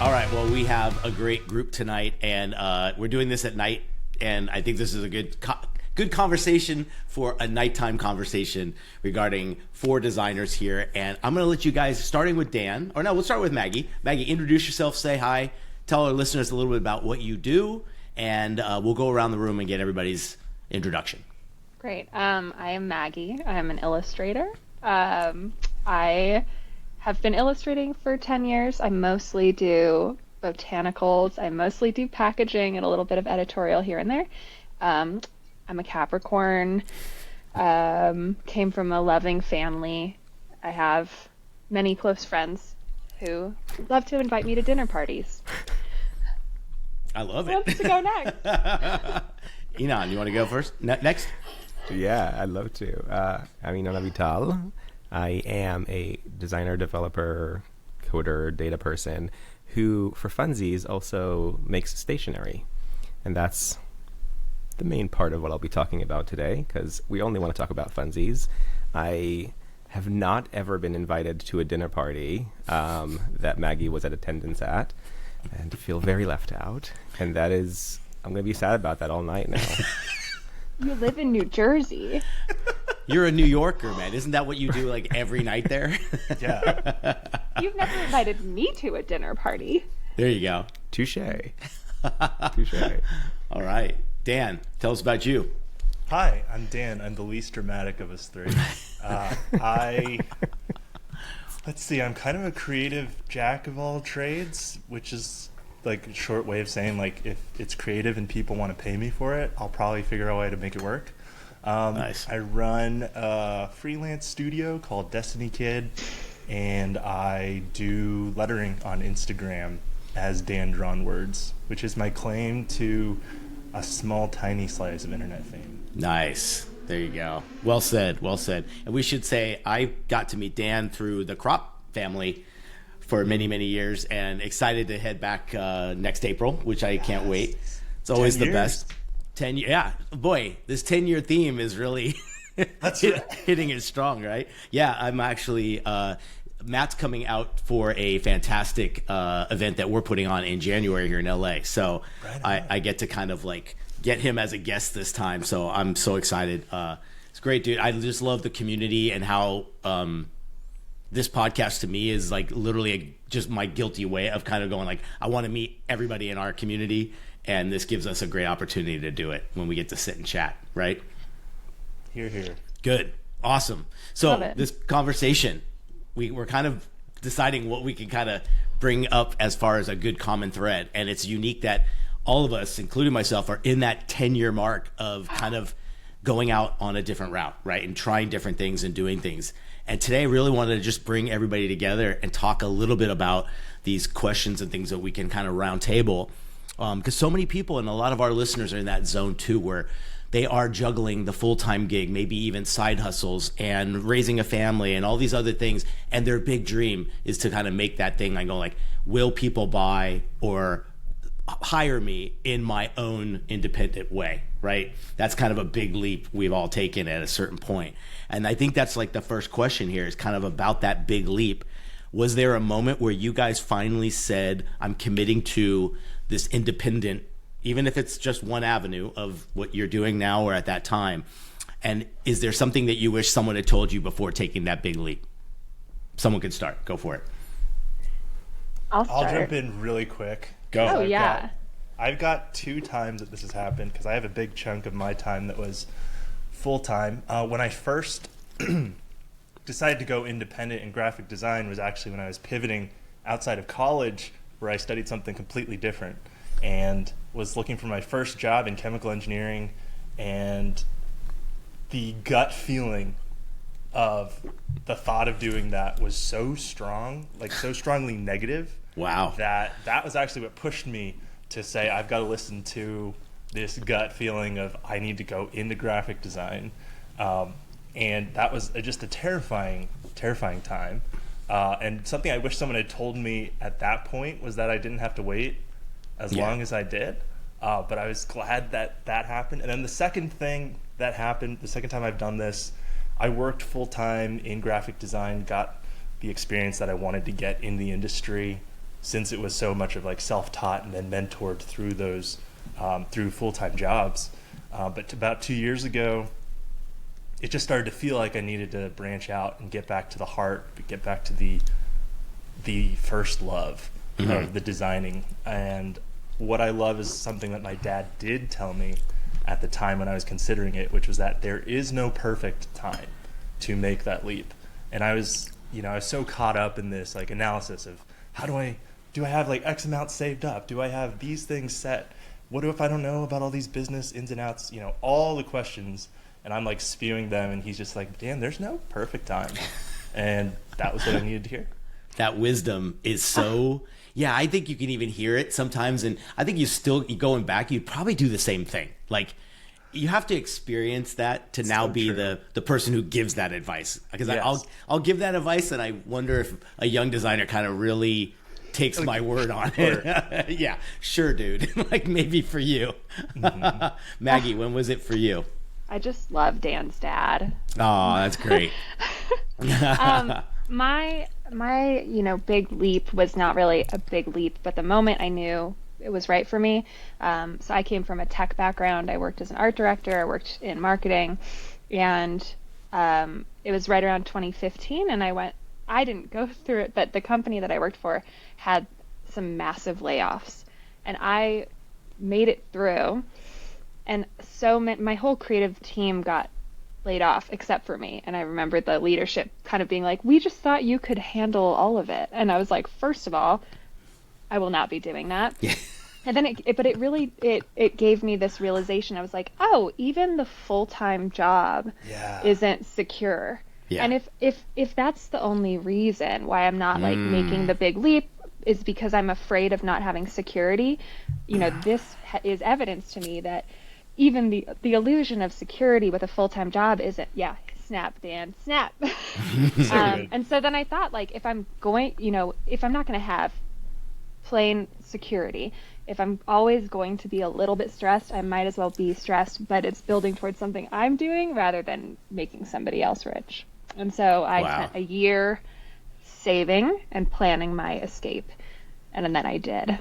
All right, well, we have a great group tonight, and we're doing this at night, and I think this is a good conversation for a nighttime conversation regarding 4 designers here. And I'm going to let you guys, starting with Dan, or no, we'll start with Maggie. Maggie, introduce yourself, say hi, tell our listeners a little bit about what you do, and we'll go around the room and get everybody's introduction. Great. I am Maggie. I'm an illustrator. I have been illustrating for 10 years. I mostly do botanicals. I mostly do packaging and a little bit of editorial here and there. I'm a Capricorn, came from a loving family. I have many close friends who love to invite me to dinner parties. I love it. Who wants to go next? Enon, you want to go first? Next? Yeah, I'd love to. I'm Enon Avital. I am a designer, developer, coder, data person who, for funsies, also makes stationery. And that's the main part of what I'll be talking about today, because we only want to talk about funsies. I have not ever been invited to a dinner party that Maggie was at attendance at, and feel very left out. And that is, I'm going to be sad about that all night now. You live in New Jersey. You're a New Yorker, man. Isn't that what you do like every night there? Yeah. You've never invited me to a dinner party. There you go. Touche. Touche. All right. Dan, tell us about you. Hi, I'm Dan. I'm the least dramatic of us 3. Let's see, I'm kind of a creative jack of all trades, which is like a short way of saying, like, if it's creative and people want to pay me for it, I'll probably figure out a way to make it work. Nice. I run a freelance studio called Destiny Kid, and I do lettering on Instagram as Dan Drawn Words, which is my claim to a small, tiny slice of internet fame. Nice. There you go. Well said. Well said. And we should say I got to meet Dan through the Crop family for many, many years, and excited to head back next April, which I can't wait. It's always the best. 10 years. Yeah. Boy, this 10-year theme is really That's right. hitting it strong, right? Yeah, I'm actually... Matt's coming out for a fantastic event that we're putting on in January here in LA. So I get to kind of like get him as a guest this time. So I'm so excited. It's great, dude. I just love the community and how this podcast to me is like literally just my guilty way of kind of going like, I want to meet everybody in our community. And this gives us a great opportunity to do it when we get to sit and chat, right? Hear, hear. Good. Awesome. So Love it. this conversation, we're kind of deciding what we can kind of bring up as far as a good common thread. And it's unique that all of us, including myself, are in that 10-year mark of kind of going out on a different route, right? And trying different things and doing things. And today I really wanted to just bring everybody together and talk a little bit about these questions and things that we can kind of round table. Because so many people and a lot of our listeners are in that zone too, where they are juggling the full-time gig, maybe even side hustles and raising a family and all these other things. And their big dream is to kind of make that thing like go like, will people buy or hire me in my own independent way, right? That's kind of a big leap we've all taken at a certain point. And I think that's like the first question here is kind of about that big leap. Was there a moment where you guys finally said, I'm committing to this independent, even if it's just one avenue of what you're doing now or at that time? And is there something that you wish someone had told you before taking that big leap? Someone could start. Go for it. I'll start. I'll jump in really quick. Go. Oh, yeah. I've got 2 times that this has happened because I have a big chunk of my time that was full-time. When I first decided to go independent in graphic design was actually when I was pivoting outside of college, where I studied something completely different and was looking for my first job in chemical engineering, and the gut feeling of the thought of doing that was so strong, like so strongly negative. Wow. That was actually what pushed me to say I've got to listen to this gut feeling of I need to go into graphic design. And that was just a terrifying time. And something I wish someone had told me at that point was that I didn't have to wait as long as I did. But I was glad that happened. And then the second thing that happened, the second time I've done this, I worked full-time in graphic design, got the experience that I wanted to get in the industry, since it was so much of like self-taught and then mentored through those through full-time jobs. But about 2 years ago, it just started to feel like I needed to branch out and get back to the heart, get back to the first love of the designing. And what I love is something that my dad did tell me at the time when I was considering it, which was that there is no perfect time to make that leap. And I was so caught up in this like analysis of do I have like X amount saved up? Do I have these things set? What if I don't know about all these business ins and outs? All the questions, and I'm like spewing them, and he's just like, Dan, there's no perfect time. And that was what I needed to hear. That wisdom is so, yeah, I think you can even hear it sometimes. And I think you going back, you'd probably do the same thing. Like, you have to experience that to now be the person who gives that advice. Because Yes. I'll give that advice, and I wonder if a young designer kind of really takes my word on it. Yeah, sure, dude. Like, maybe for you. Maggie, when was it for you? I just love Dan's dad. Oh, that's great. My big leap was not really a big leap, but the moment I knew it was right for me. So I came from a tech background. I worked as an art director. I worked in marketing, and it was right around 2015. And I didn't go through it, but the company that I worked for had some massive layoffs, and I made it through. And so my whole creative team got laid off except for me. And I remember the leadership kind of being like, we just thought you could handle all of it. And I was like, first of all, I will not be doing that. And then it gave me this realization. I was like, oh, even the full-time job isn't secure. Yeah. And if that's the only reason why I'm not like making the big leap is because I'm afraid of not having security, this is evidence to me that even the illusion of security with a full-time job isn't, snap, Dan, snap. And so then I thought, like, if I'm not going to have plain security, if I'm always going to be a little bit stressed, I might as well be stressed, but it's building towards something I'm doing rather than making somebody else rich. And so I spent a year saving and planning my escape, and then I did.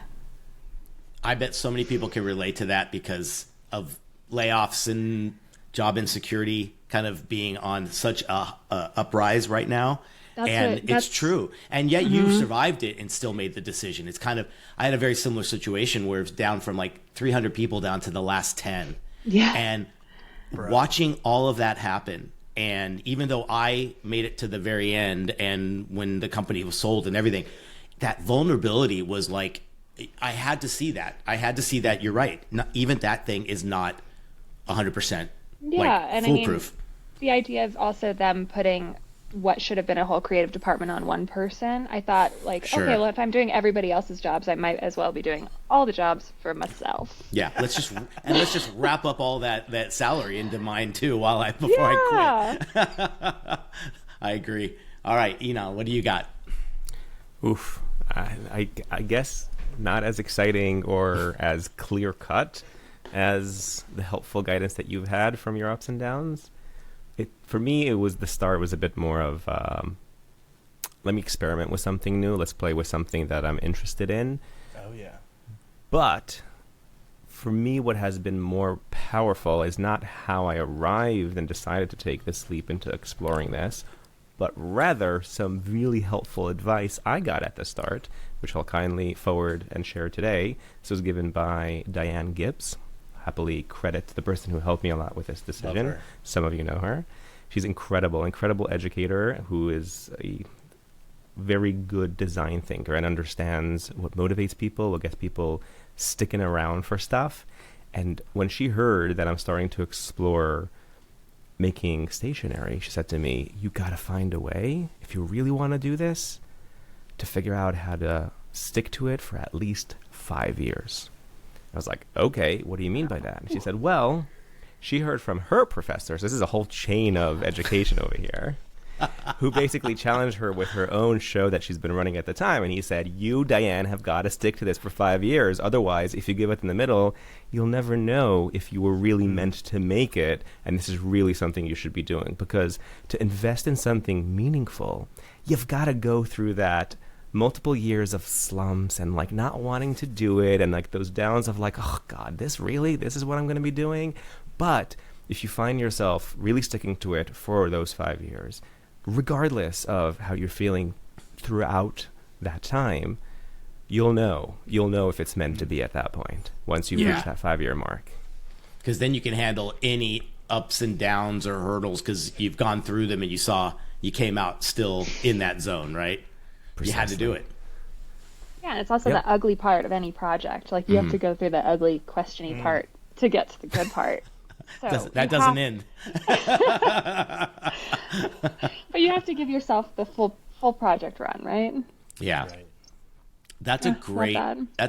I bet so many people can relate to that because of layoffs and job insecurity kind of being on such a uprise right now. It's true. And yet you survived it and still made the decision. It's kind of, I had a very similar situation where it's down from like 300 people down to the last 10. Yeah. And watching all of that happen. And even though I made it to the very end and when the company was sold and everything, that vulnerability was like, I had to see that. You're right. Even that thing is not 100% and foolproof. I mean, the idea of also them putting what should have been a whole creative department on one person, I thought, like, okay, well, if I'm doing everybody else's jobs, I might as well be doing all the jobs for myself. Yeah, let's just wrap up all that salary into mine too before I quit. I agree. All right, Enon, what do you got? Oof, I guess not as exciting or as clear cut as the helpful guidance that you've had from your ups and downs. For me, the start was a bit more of, let me experiment with something new. Let's play with something that I'm interested in. Oh, yeah. But for me, what has been more powerful is not how I arrived and decided to take this leap into exploring this, but rather some really helpful advice I got at the start, which I'll kindly forward and share today. This was given by Diane Gibbs. Happily credit the person who helped me a lot with this decision. Some of you know her. She's incredible educator who is a very good design thinker and understands what motivates people, what gets people sticking around for stuff. And when she heard that I'm starting to explore making stationery, she said to me, you got to find a way, if you really want to do this, to figure out how to stick to it for at least 5 years. I was like, okay, what do you mean by that? And she said, well, she heard from her professors. This is a whole chain of education over here, who basically challenged her with her own show that she's been running at the time. And he said, you, Diane, have got to stick to this for 5 years. Otherwise, if you give up in the middle, you'll never know if you were really meant to make it. And this is really something you should be doing, because to invest in something meaningful, you've got to go through that multiple years of slumps and like not wanting to do it, and like those downs of like, oh God, this is what I'm going to be doing. But if you find yourself really sticking to it for those 5 years, regardless of how you're feeling throughout that time, you'll know if it's meant to be at that point once you reach that 5-year mark. Because then you can handle any ups and downs or hurdles because you've gone through them and you came out still in that zone, right? Precisely. You had to do it. Yeah, and it's also the ugly part of any project. Like, you have to go through the ugly, questiony part to get to the good part. So That doesn't end. But you have to give yourself the full project run, right? Yeah. Right. That's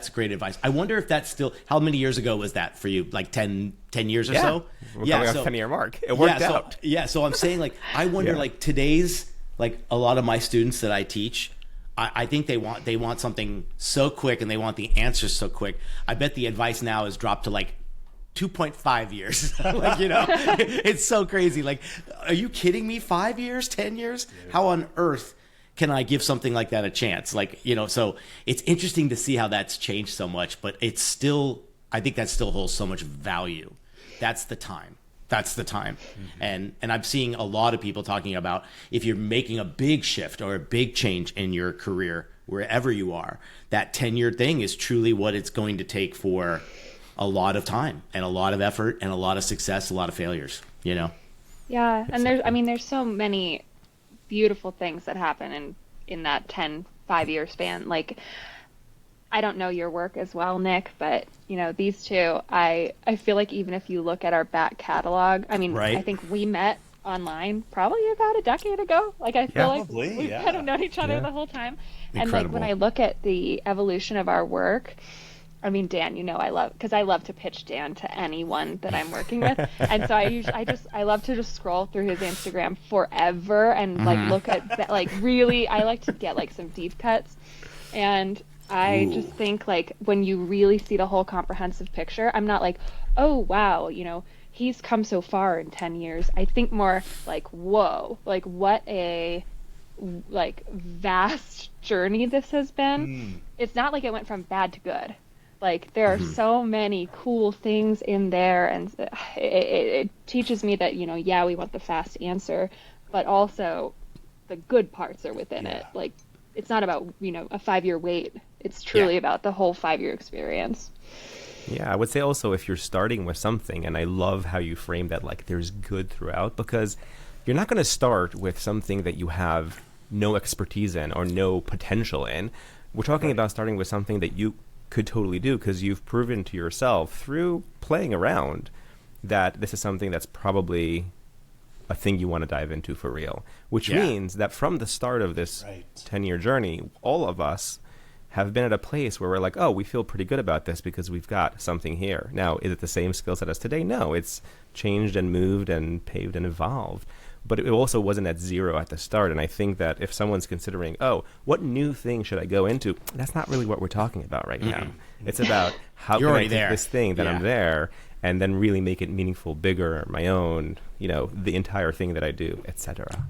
great advice. I wonder if that's still, how many years ago was that for you? Like 10 years or so? We're coming off 10-year mark. It worked out. So I'm saying, like, I wonder, like, today's, like, a lot of my students that I teach, I think they want something so quick and they want the answers so quick. I bet the advice now is dropped to like 2.5 years. Like, you know, it's so crazy. Like, are you kidding me? 5 years, 10 years? How on earth can I give something like that a chance? Like, you know, so it's interesting to see how that's changed so much, but it's still, I think that still holds so much value. That's the time. And I'm seeing a lot of people talking about, if you're making a big shift or a big change in your career, wherever you are, that 10-year thing is truly what it's going to take for a lot of time and a lot of effort and a lot of success, a lot of failures, you know? Yeah, and there's so many beautiful things that happen in that 5-year span. Like, I don't know your work as well, Nick, but, you know, these two, I feel like even if you look at our back catalog, I mean, right. I think we met online probably about a decade ago. Like, I feel like we've kind of known each other the whole time. Incredible. And like, when I look at the evolution of our work, I mean, Dan, you know, I love to pitch Dan to anyone that I'm working with. And so I love to just scroll through his Instagram forever and like look at like, really, I like to get like some deep cuts. And I just think, like, when you really see the whole comprehensive picture, I'm not like, oh, wow, you know, he's come so far in 10 years. I think more like, whoa, like, what a, like, vast journey this has been. It's not like it went from bad to good. Like, there are so many cool things in there, and it teaches me that, you know, yeah, we want the fast answer, but also the good parts are within it. Like, it's not about, you know, a 5-year wait. It's truly about the whole 5-year experience. Yeah, I would say also, if you're starting with something, and I love how you frame that, like, there's good throughout, because you're not going to start with something that you have no expertise in or no potential in. We're talking about starting with something that you could totally do, because you've proven to yourself through playing around that this is something that's probably a thing you want to dive into for real, which means that from the start of this 10-year journey, all of us have been at a place where we're like, oh, we feel pretty good about this because we've got something here. Now, is it the same skill set as today? No, it's changed and moved and paved and evolved. But it also wasn't at zero at the start. And I think that if someone's considering, oh, what new thing should I go into? That's not really what we're talking about right now. It's about how can I take this thing that I'm there and then really make it meaningful, bigger, my own, you know, the entire thing that I do, etc.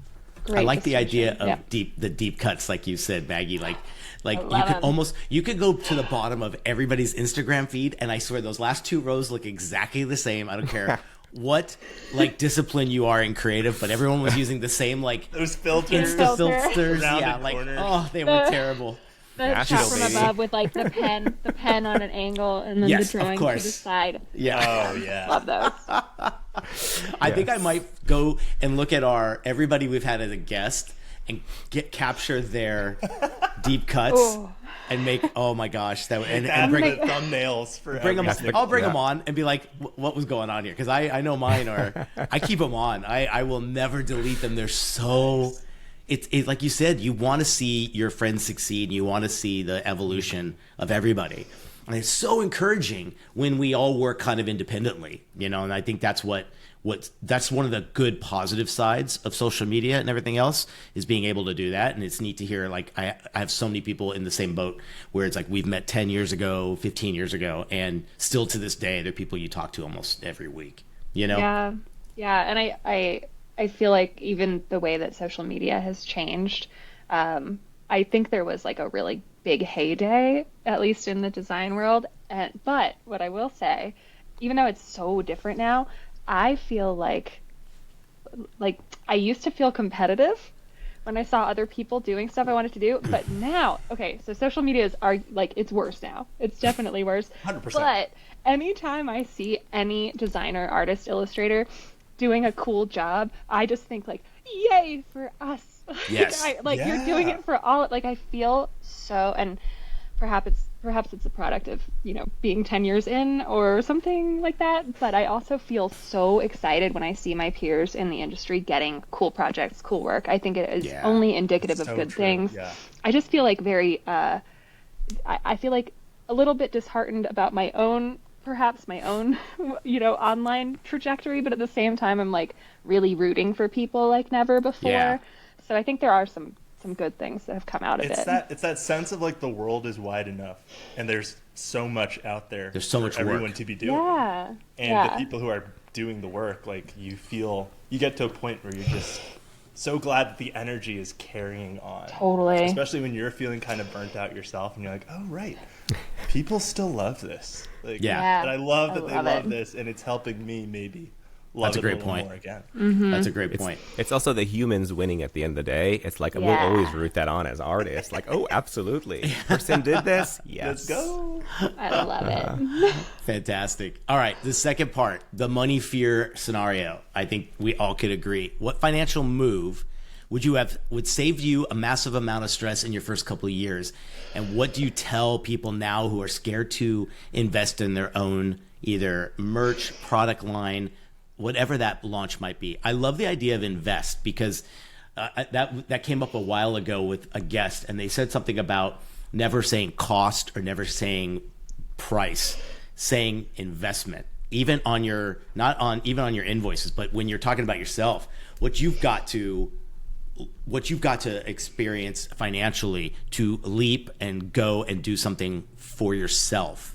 I like the idea of the deep cuts, like you said, Maggie. Like you could go to the bottom of everybody's Instagram feed, and I swear those last 2 rows look exactly the same. I don't care what like discipline you are in creative, but everyone was using the same like those filters, Insta filters, corners. Oh, they were terrible. The shot from above with like the pen on an angle, and then the drawing to the side. Yeah. Oh yeah. Love those. I think I might go and look at everybody we've had as a guest and capture their deep cuts and make, oh my gosh, and bring the thumbnails for bring them. every I'll bring them on and be like, what was going on here? Because I know mine are. I keep them on. I will never delete them. They're so. It's like you said, you want to see your friends succeed. You want to see the evolution of everybody. And it's so encouraging when we all work kind of independently, you know, and I think that's that's one of the good positive sides of social media and everything else, is being able to do that. And it's neat to hear, like, I have so many people in the same boat where it's like we've met 10 years ago, 15 years ago, and still to this day, they're people you talk to almost every week, you know? Yeah. And I feel like even the way that social media has changed, I think there was like a really big heyday, at least in the design world. But what I will say, even though it's so different now, I feel like I used to feel competitive when I saw other people doing stuff I wanted to do, but now, okay, so social media are like, it's worse now. It's definitely worse. 100%. But anytime I see any designer, artist, illustrator doing a cool job, I just think like, yay for us. Yes. You're doing it for all, like I feel so, and perhaps it's a product of, being 10 years in or something like that, but I also feel so excited when I see my peers in the industry getting cool projects, cool work. I think it is only indicative of good things. Yeah. I just feel like I feel like a little bit disheartened about my own online trajectory, but at the same time I'm like really rooting for people like never before. Yeah. So I think there are some good things that have come out of it. It's that sense of like the world is wide enough and there's so much out there. There's so much for everyone work to be doing. Yeah. And the people who are doing the work, like you get to a point where you're just so glad that the energy is carrying on. Totally. Especially when you're feeling kind of burnt out yourself and you're like, oh right, people still love this. Like, Yeah. And I love that I they love love it. this and it's helping me maybe love That's a it great a little point. more again. That's a great point. It's also the humans winning at the end of the day. It's like we'll Yeah. always root that on as artists. Like, oh, absolutely. Person did this. Yes. Let's go. I love it. Fantastic. All right, the second part, the money fear scenario. I think we all could agree. What financial move would save you a massive amount of stress in your first couple of years? And what do you tell people now who are scared to invest in their own either merch, product line, whatever that launch might be? I love the idea of invest because that came up a while ago with a guest, and they said something about never saying cost or never saying price, saying investment, even on your invoices, but when you're talking about yourself, what you've got to experience financially to leap and go and do something for yourself.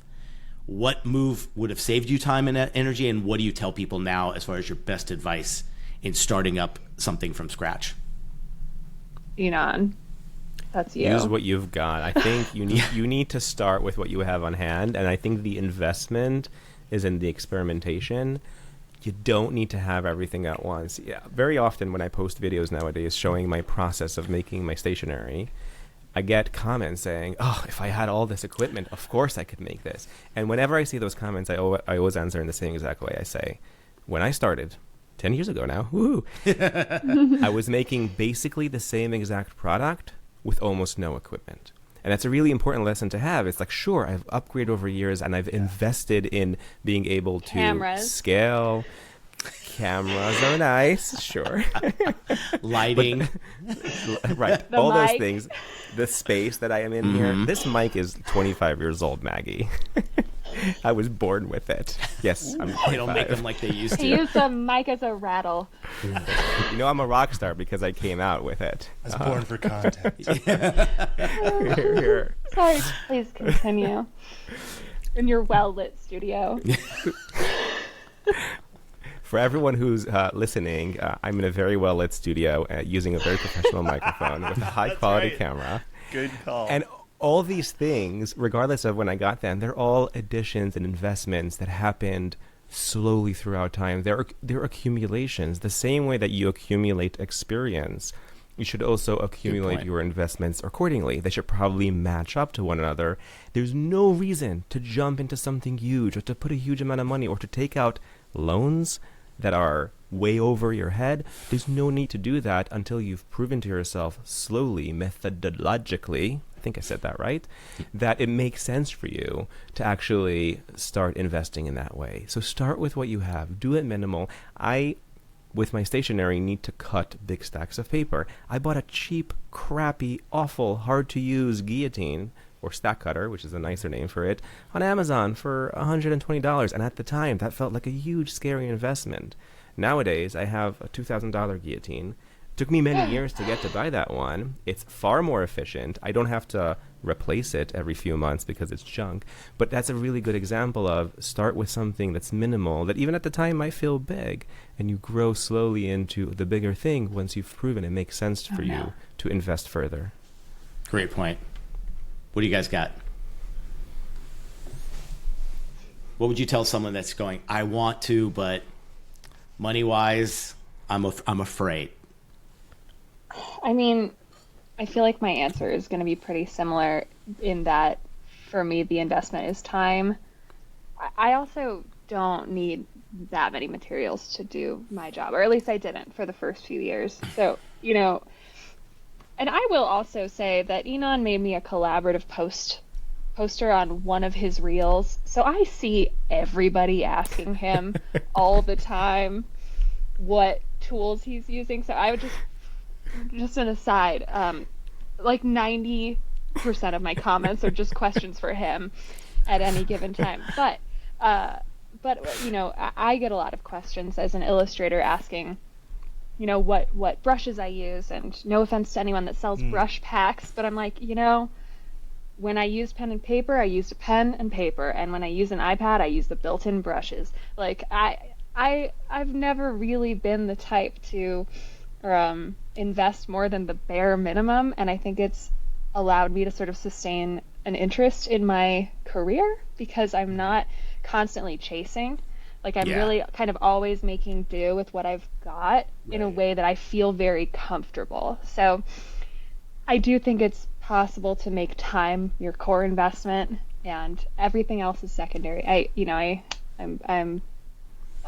What move would have saved you time and energy, and what do you tell people now as far as your best advice in starting up something from scratch? Enon, that's you. Use what you've got. I think you need to start with what you have on hand, and I think the investment is in the experimentation. You don't need to have everything at once. Yeah, very often when I post videos nowadays showing my process of making my stationery, I get comments saying, oh, if I had all this equipment, of course I could make this. And whenever I see those comments, I always answer in the same exact way. I say, when I started, 10 years ago now, woo, I was making basically the same exact product with almost no equipment. And that's a really important lesson to have. It's like, sure, I've upgraded over years and I've invested in being able to Cameras. scale. Cameras are nice, sure. Lighting. Right. The All those mic. things. The space that I am in here. This mic is 25 years old, Maggie. I was born with it. Yes, I'm 25. They don't make them like they used He to. used the mic as a rattle. You know, I'm a rock star because I came out with it. I was born for content. Here. Sorry, please continue. In your well-lit studio. For everyone who's listening, I'm in a very well-lit studio using a very professional microphone with a high-quality right. camera. Good call. And all these things, regardless of when I got them, they're all additions and investments that happened slowly throughout time. They're accumulations. The same way that you accumulate experience, you should also accumulate your investments accordingly. They should probably match up to one another. There's no reason to jump into something huge or to put a huge amount of money or to take out loans that are way over your head. There's no need to do that until you've proven to yourself slowly, methodologically, I think I said that right, that it makes sense for you to actually start investing in that way. So start with what you have. Do it minimal. With my stationery, need to cut big stacks of paper. I bought a cheap, crappy, awful, hard-to-use guillotine, or stack cutter, which is a nicer name for it, on Amazon for $120. And at the time, that felt like a huge, scary investment. Nowadays, I have a $2,000 guillotine. It took me many years to get to buy that one. It's far more efficient. I don't have to replace it every few months because it's junk. But that's a really good example of start with something that's minimal, that even at the time might feel big, and you grow slowly into the bigger thing once you've proven it makes sense for you to invest further. Great point. What do you guys got? What would you tell someone that's going, I want to, but money-wise, I'm afraid? I mean, I feel like my answer is going to be pretty similar in that for me, the investment is time. I also don't need that many materials to do my job, or at least I didn't for the first few years. So, and I will also say that Enon made me a collaborative poster on one of his reels. So I see everybody asking him all the time what tools he's using. So I would just an aside, like 90% of my comments are just questions for him at any given time. But I get a lot of questions as an illustrator asking, what brushes I use, and no offense to anyone that sells brush packs, but I'm like, when I use pen and paper, I used a pen and paper, and when I use an iPad, I use the built-in brushes. Like I've never really been the type to invest more than the bare minimum, and I think it's allowed me to sort of sustain an interest in my career because I'm not constantly chasing. Like I'm really kind of always making do with what I've got in a way that I feel very comfortable. So I do think it's possible to make time your core investment and everything else is secondary.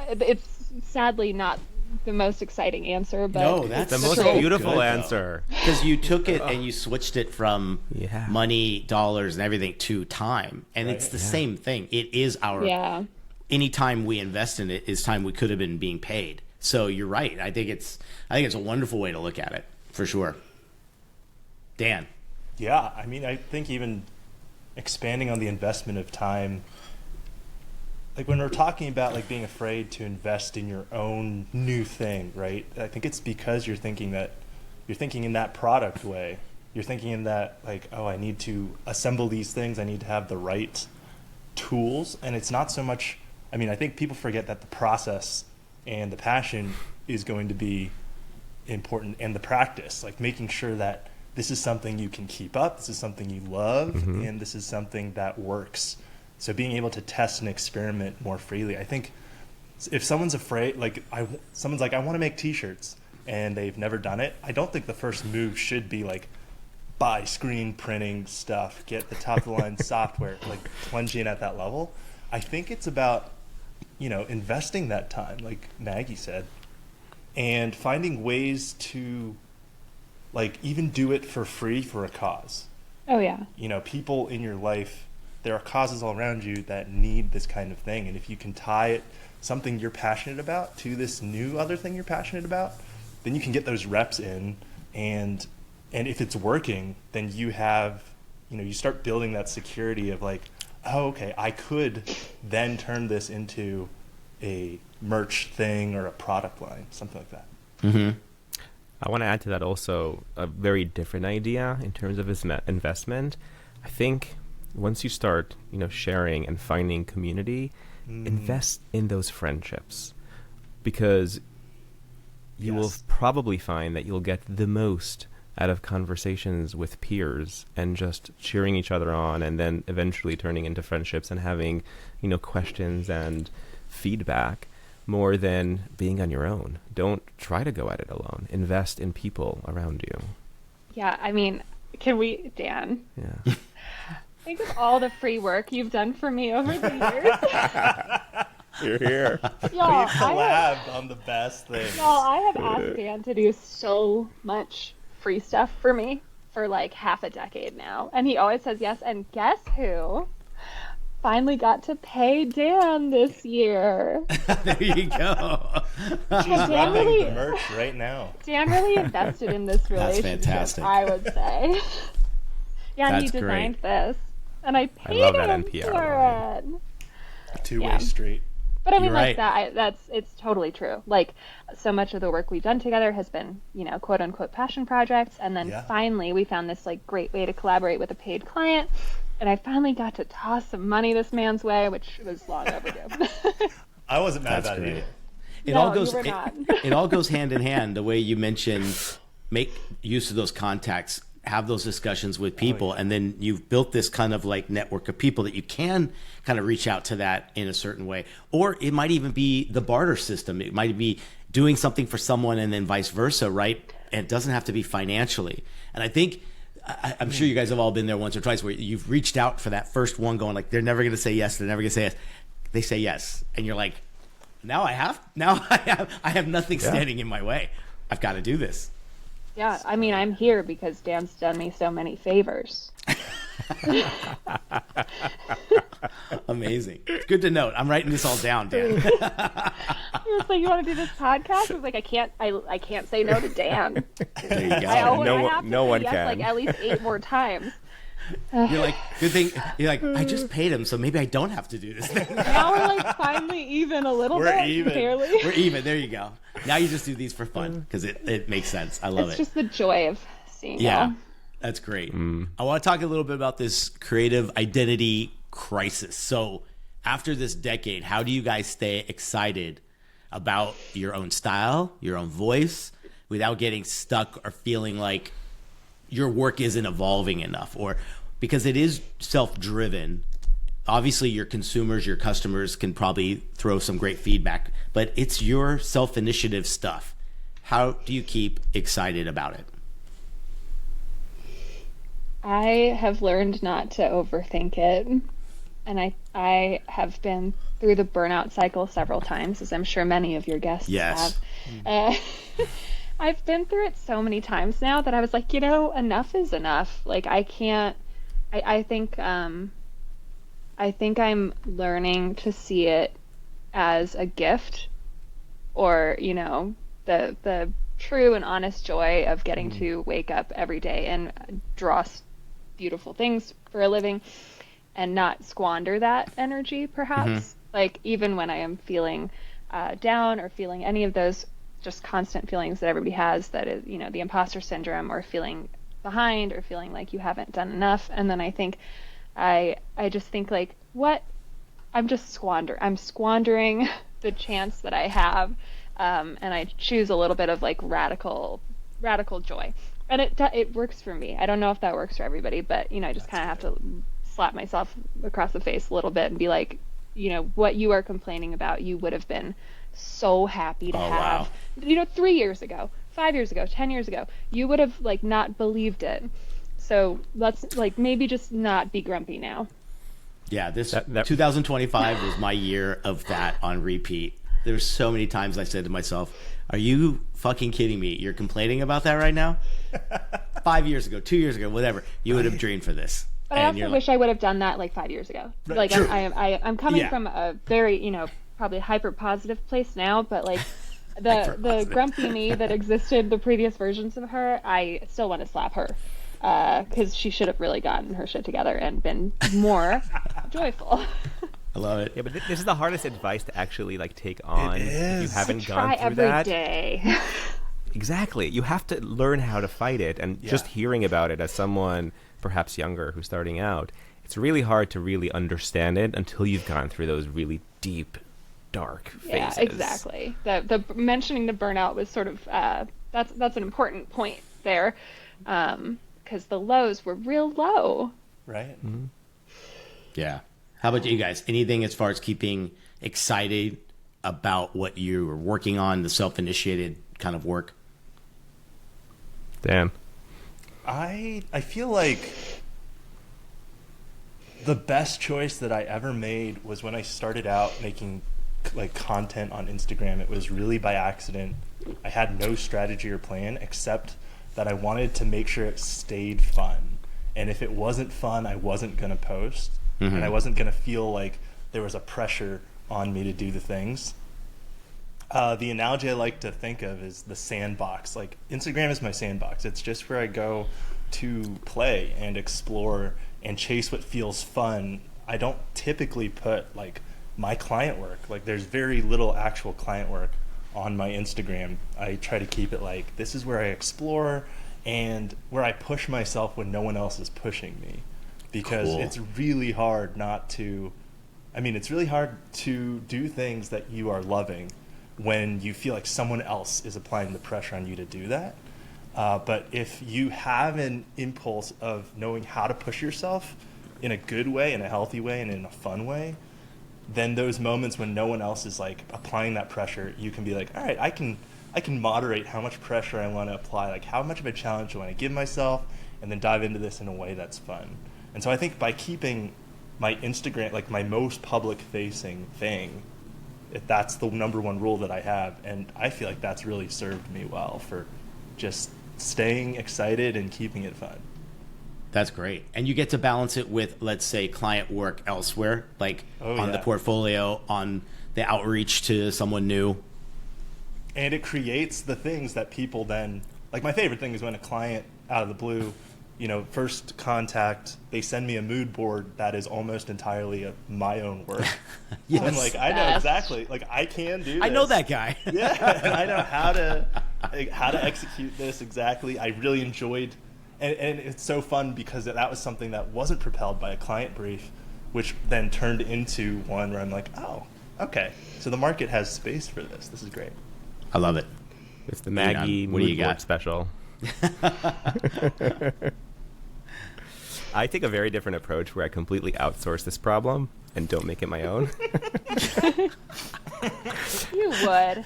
It's sadly not the most exciting answer, but no, that's the most so beautiful good, answer. Because you took it and you switched it from money, dollars, and everything to time, and it's the same thing. It is our any time we invest in it is time we could have been being paid. So you're right. I think it's a wonderful way to look at it for sure. Dan. Yeah, I mean, I think even expanding on the investment of time, like when we're talking about like being afraid to invest in your own new thing, right? I think it's because you're thinking in that product way. You're thinking in that like, oh, I need to assemble these things. I need to have the right tools. And it's not so much, I mean, I think people forget that the process and the passion is going to be important, and the practice, like making sure that this is something you can keep up, this is something you love, and this is something that works. So being able to test and experiment more freely. I think if someone's afraid, someone's like, I want to make t-shirts, and they've never done it, I don't think the first move should be like, buy screen printing stuff, get the top-of-the-line software, like plunge in at that level. I think it's about, investing that time, like Maggie said, and finding ways to like even do it for free for a cause. Oh yeah. People in your life, there are causes all around you that need this kind of thing, and if you can tie it, something you're passionate about, to this new other thing you're passionate about, then you can get those reps in, and if it's working, then you have, you start building that security of like, oh, okay, I could then turn this into a merch thing or a product line, something like that. Mm-hmm. I want to add to that also a very different idea in terms of investment. I think once you start, sharing and finding community, invest in those friendships, because you will probably find that you'll get the most out of conversations with peers and just cheering each other on, and then eventually turning into friendships and having, questions and feedback, more than being on your own. Don't try to go at it alone. Invest in people around you. Yeah, I mean, Dan? Yeah. Think of all the free work you've done for me over the years. You're here. Y'all, We collabed on the best things. Y'all, I have asked Dan to do so much free stuff for me for like half a decade now, and he always says yes. And guess who finally got to pay Dan this year? There you go. She's running the merch right now. Dan really invested in this relationship. That's fantastic. I would say. Yeah, That's he designed great. this, and I paid love that him NPR for it. Two-way street. But I mean, You're like right. it's totally true. Like, so much of the work we've done together has been, quote unquote passion projects. And then finally we found this like great way to collaborate with a paid client. And I finally got to toss some money this man's way, which was long overdue. I wasn't mad That's about great. it. It No, all goes. you were not. It all goes hand in hand. The way you mentioned, make use of those contacts. have those discussions with people, and then you've built this kind of like network of people that you can kind of reach out to that in a certain way. Or it might even be the barter system. It might be doing something for someone and then vice versa, right? And it doesn't have to be financially. And I think I'm sure you guys have all been there once or twice where you've reached out for that first one going like, they're never going to say yes. They're never going to say yes. They say yes. And you're like, now I have nothing standing in my way. I've got to do this. Yeah, I mean, I'm here because Dan's done me so many favors. Amazing. It's good to note. I'm writing this all down, Dan. He was like, "You want to do this podcast?" I was like, "I can't say no to Dan." There you go. No one yes, can. like at least 8 more times. You're like, good thing. You're like, I just paid him, so maybe I don't have to do this thing. Now we're like finally even a little bit. Even. Barely. We're even. There you go. Now you just do these for fun because it makes sense. I love It's it. just the joy of seeing Yeah, y'all. that's great. I want to talk a little bit about this creative identity crisis. So after this decade, how do you guys stay excited about your own style, your own voice, without getting stuck or feeling like your work isn't evolving enough? Or because it is self-driven, obviously your consumers, your customers can probably throw some great feedback, but it's your self-initiative stuff. How do you keep excited about it? I have learned not to overthink it. And I have been through the burnout cycle several times, as I'm sure many of your guests Yes. have. I've been through it so many times now that I was like, enough is enough. Like, I can't. I think I'm learning to see it as a gift, or the true and honest joy of getting to wake up every day and draw beautiful things for a living, and not squander that energy, perhaps. Like, even when I am feeling down or feeling any of those just constant feelings that everybody has, that is, the imposter syndrome, or feeling behind, or feeling like you haven't done enough. And then I think I just think like, what? I'm squandering the chance that I have. And I choose a little bit of like radical joy. And it works for me. I don't know if that works for everybody, but I just kind of have to slap myself across the face a little bit and be like, what you are complaining about, you would have been so happy to have. Wow. 3 years ago, 5 years ago, 10 years ago, you would have like not believed it. So let's like maybe just not be grumpy now. Yeah, this 2025 was my year of that on repeat. There's so many times I said to myself, are you fucking kidding me? You're complaining about that right now? 5 years ago, 2 years ago, whatever, you would have dreamed for this. But I also wish I would have done that like 5 years ago. Like, True. I'm coming from a very, probably hyper positive place now, but like the grumpy me that existed the previous versions of her, I still want to slap her. Because she should have really gotten her shit together and been more joyful. I love it. Yeah, but this is the hardest advice to actually like take on if you haven't gone through every that. Day. Exactly. You have to learn how to fight it, and just hearing about it as someone perhaps younger who's starting out, it's really hard to really understand it until you've gone through those really deep, dark phases. Yeah, exactly. The mentioning the burnout was sort of that's an important point there, because the lows were real low. Right. Mm-hmm. Yeah. How about you guys? Anything as far as keeping excited about what you're working on, the self-initiated kind of work? Dan. I feel like the best choice that I ever made was when I started out making like content on Instagram. It was really by accident. I had no strategy or plan except that I wanted to make sure it stayed fun. And if it wasn't fun, I wasn't going to post. Mm-hmm. And I wasn't going to feel like there was a pressure on me to do the things. The analogy I like to think of is the sandbox. Like, Instagram is my sandbox. It's just where I go to play and explore and chase what feels fun. I don't typically put like my client work. Like, there's very little actual client work on my Instagram. I try to keep it like, this is where I explore and where I push myself when no one else is pushing me. Because it's really hard it's really hard to do things that you are loving when you feel like someone else is applying the pressure on you to do that. But if you have an impulse of knowing how to push yourself in a good way, in a healthy way, and in a fun way, then those moments when no one else is like applying that pressure, you can be like, all right, I can moderate how much pressure I want to apply, like how much of a challenge do I want to give myself, and then dive into this in a way that's fun. And so I think by keeping my Instagram, like my most public facing thing, that's the number one rule that I have, and I feel like that's really served me well for just staying excited and keeping it fun. That's great. And you get to balance it with, let's say, client work elsewhere, like on the portfolio, on the outreach to someone new. And it creates the things that people then, like my favorite thing is when a client out of the blue, first contact, they send me a mood board that is almost entirely my own work. Yes. I'm like, I know exactly, like I can do this. I know that guy. Yeah, and I know how to execute this exactly. I really enjoyed, and it's so fun because that was something that wasn't propelled by a client brief, which then turned into one where I'm like, oh, okay, so the market has space for this. This is great. I love it. It's the Maggie what do you mood board got? special. I take a very different approach where I completely outsource this problem and don't make it my own. You would.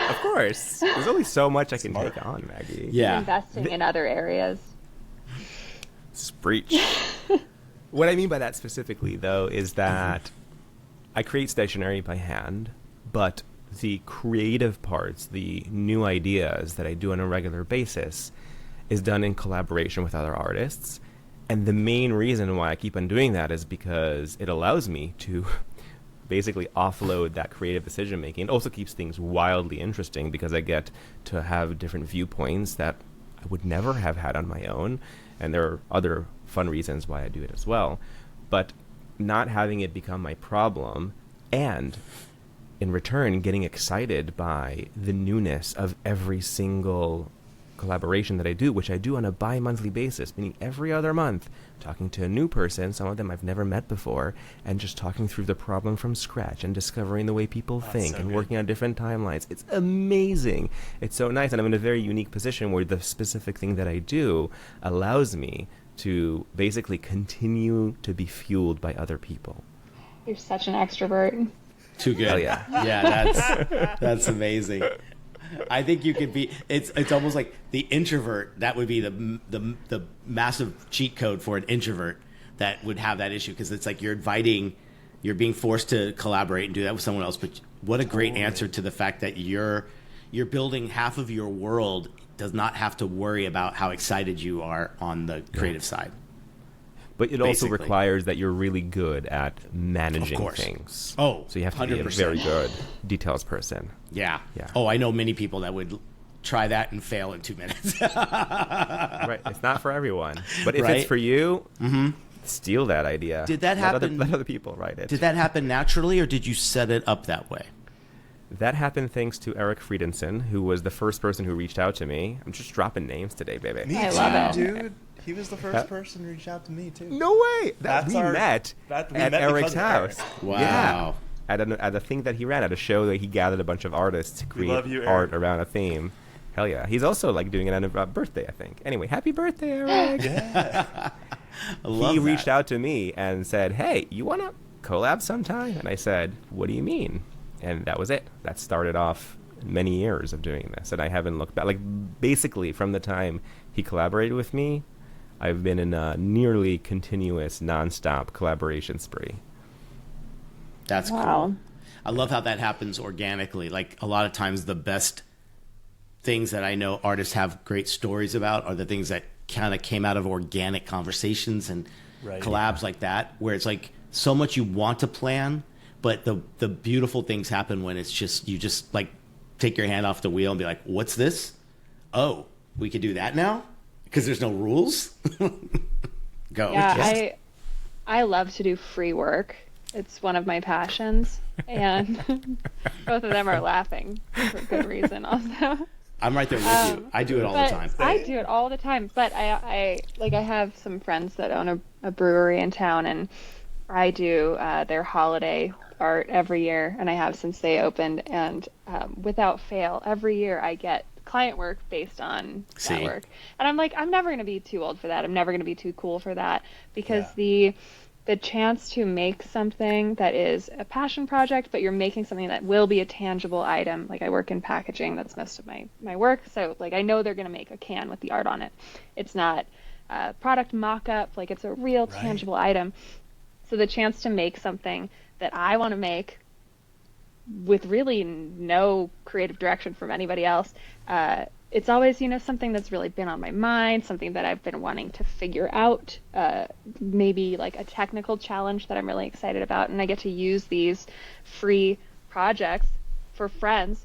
Of course. There's only so much I can take on, Maggie. Yeah. Investing in other areas. Spreach. What I mean by that specifically, though, is that I create stationery by hand, but the creative parts, the new ideas that I do on a regular basis, is done in collaboration with other artists. And the main reason why I keep on doing that is because it allows me to basically offload that creative decision making. It also keeps things wildly interesting because I get to have different viewpoints that I would never have had on my own. And there are other fun reasons why I do it as well. But not having it become my problem, and in return getting excited by the newness of every single collaboration that I do, which I do on a bi-monthly basis, meaning every other month, talking to a new person, some of them I've never met before, and just talking through the problem from scratch and discovering the way people think so and good. working on different timelines. It's amazing. It's so nice, and I'm in a very unique position where the specific thing that I do allows me to basically continue to be fueled by other people. You're such an extrovert. Too good. Hell yeah. Yeah, that's amazing. I think you could be. It's almost like the introvert. That would be the massive cheat code for an introvert that would have that issue, because it's like you're being forced to collaborate and do that with someone else. But what a great answer to the fact that you're building half of your world does not have to worry about how excited you are on the creative side. But it also Basically. requires that you're really good at managing Of course. things. Oh, so you have to be a 100%. very good details person. Yeah. Yeah. Oh, I know many people that would try that and fail in 2 minutes. Right. It's not for everyone. But if Right. it's for you, steal that idea. Did that happen- Let other people write it. Did that happen naturally, or did you set it up that way? That happened thanks to Eric Friedensen, who was the first person who reached out to me. I'm just dropping names today, baby. Me I too, love it. dude. He was the first person to reach out to me too. No way! That's we our- met we at met Eric's because of house. Eric. Wow. Yeah. At a thing that he ran, at a show that he gathered a bunch of artists to create love you, art Eric. around a theme. Hell yeah. He's also like doing it on a birthday, I think. Anyway, happy birthday, Eric! Yeah. I love He that. reached out to me and said, hey, you want to collab sometime? And I said, what do you mean? And that was it. That started off many years of doing this, and I haven't looked back. Like, basically, from the time he collaborated with me, I've been in a nearly continuous, nonstop collaboration spree. That's Wow. cool. I love how that happens organically. Like, a lot of times the best things that I know artists have great stories about are the things that kind of came out of organic conversations and Right. collabs like that, where it's like so much you want to plan, but the beautiful things happen when it's just, you just like take your hand off the wheel and be like, what's this? Oh, we could do that now? Because there's no rules? Go. Yeah, I love to do free work. It's one of my passions, and both of them are laughing for good reason also. I'm right there with you. I do it all the But time. I do it all the time. But I have some friends that own a brewery in town, and I do their holiday art every year, and I have since they opened. And without fail, every year I get client work based on See. that work. And I'm like, I'm never going to be too old for that. I'm never going to be too cool for that, because Yeah. the chance to make something that is a passion project, but you're making something that will be a tangible item. Like, I work in packaging. That's most of my work. So like, I know they're going to make a can with the art on it. It's not a product mock-up. Like, it's a real Right. tangible item. So the chance to make something that I want to make with really no creative direction from anybody else, it's always, something that's really been on my mind, something that I've been wanting to figure out, maybe like a technical challenge that I'm really excited about. And I get to use these free projects for friends.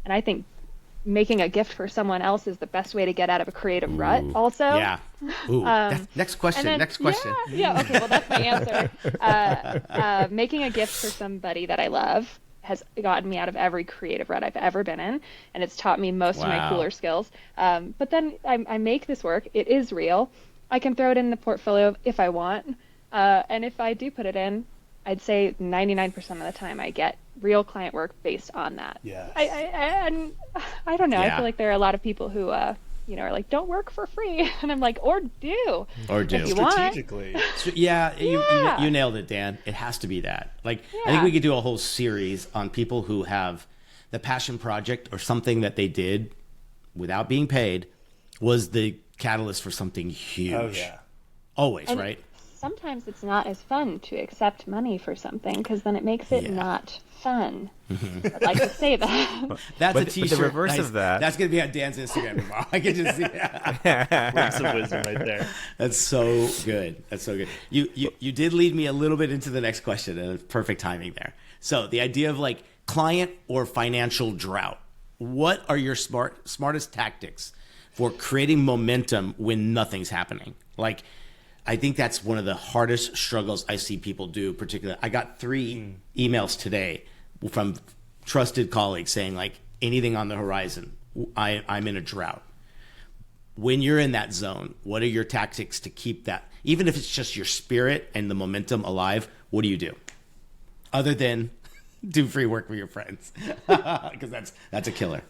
And I think making a gift for someone else is the best way to get out of a creative rut also. Yeah. Ooh. Next question. And then- Next question. Yeah, okay, well, that's my answer. Making a gift for somebody that I love has gotten me out of every creative rut I've ever been in, and it's taught me most of my Wow. cooler skills. But then I make this work. It is real. I can throw it in the portfolio if I want. And if I do put it in, I'd say 99% of the time I get real client work based on that. Yes. And I don't know. I Yeah. feel like there are a lot of people who, are like, don't work for free. And I'm like, or do. Or do. If you want. Strategically. So, yeah, Yeah. you nailed it, Dan. It has to be that. Like, I Yeah. think we could do a whole series on people who have the passion project or something that they did without being paid was the catalyst for something huge. Oh yeah. Always, And right? sometimes it's not as fun to accept money for something, because then it makes it Yeah. not fun. I'd like to say that. That's But a the t-shirt. reverse Nice. of that- That's going to be on Dan's Instagram tomorrow. I can just see it. Words of wisdom right there. That's so good. That's so good. You did lead me a little bit into the next question, and it's perfect timing there. So the idea of like client or financial drought. What are your smartest tactics for creating momentum when nothing's happening? Like, I think that's one of the hardest struggles I see people do. Particularly, I got 3 emails today from trusted colleagues saying like, anything on the horizon, I'm in a drought. When you're in that zone, what are your tactics to keep that, even if it's just your spirit and the momentum alive? What do you do other than do free work for your friends? Because that's a killer.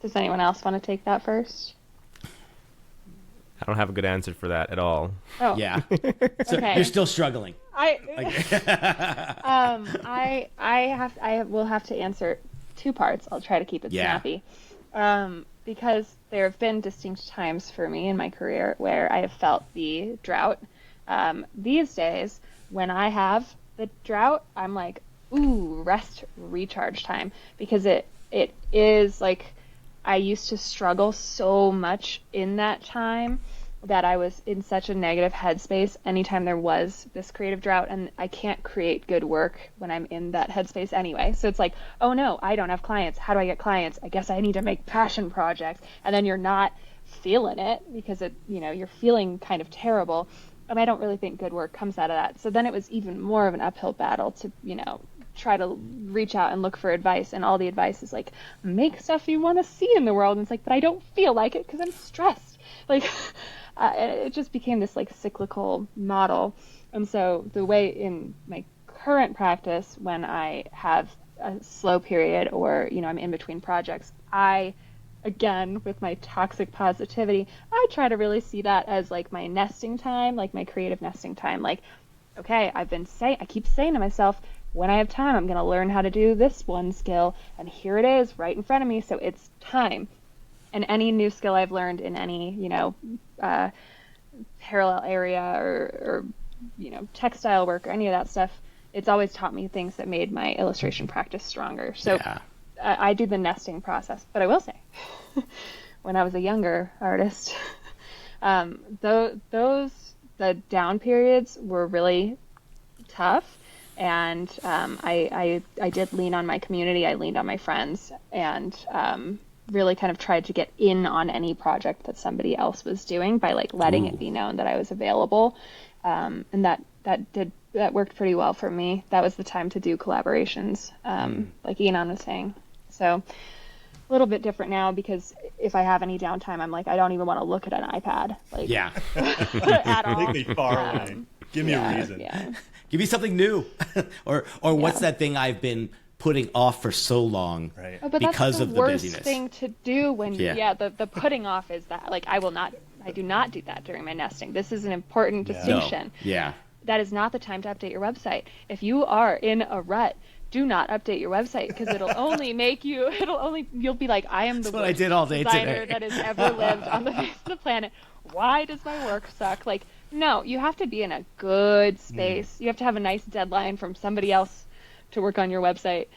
Does anyone else want to take that first? I don't have a good answer for that at all. Oh, Yeah. So Okay. you're still struggling. I will have to answer 2 parts. I'll try to keep it Yeah. snappy. Because there have been distinct times for me in my career where I have felt the drought. These days, when I have the drought, I'm like, ooh, rest, recharge time, because it is like, I used to struggle so much in that time that I was in such a negative headspace anytime there was this creative drought, and I can't create good work when I'm in that headspace anyway. So it's like, oh no, I don't have clients. How do I get clients? I guess I need to make passion projects. And then you're not feeling it because you're feeling kind of terrible. And I don't really think good work comes out of that. So then it was even more of an uphill battle to, try to reach out and look for advice, and all the advice is like, make stuff you want to see in the world, and it's like, but I don't feel like it because I'm stressed. Like, it just became this like cyclical model. And so the way in my current practice, when I have a slow period or I'm in between projects, I, again, with my toxic positivity, I try to really see that as like my nesting time, like my creative nesting time. Like, okay, I keep saying to myself, when I have time, I'm going to learn how to do this one skill, and here it is right in front of me. So it's time. And any new skill I've learned in any, parallel area or textile work or any of that stuff, it's always taught me things that made my illustration practice stronger. So Yeah. I do the nesting process. But I will say, when I was a younger artist, the down periods were really tough. And I did lean on my community. I leaned on my friends, and really kind of tried to get in on any project that somebody else was doing by like letting it be known that I was available. And that worked pretty well for me. That was the time to do collaborations, like Enon was saying. So a little bit different now, because if I have any downtime, I'm like, I don't even want to look at an iPad. Like, Yeah. at all. Take me far away. Give me a reason. Yeah. Give me something new. or what's that thing I've been putting off for so long Right. Oh, but because that's of the the worst busyness. thing to do when Yeah. the putting off is that like I do not do that during my nesting. This is an important Yeah. distinction. No. Yeah. That is not the time to update your website. If you are in a rut, do not update your website because you'll be like, I am the That's what I worst did all day designer today. that has ever lived on the face of the planet. Why does my work suck? Like, no, you have to be in a good space. You have to have a nice deadline from somebody else to work on your website.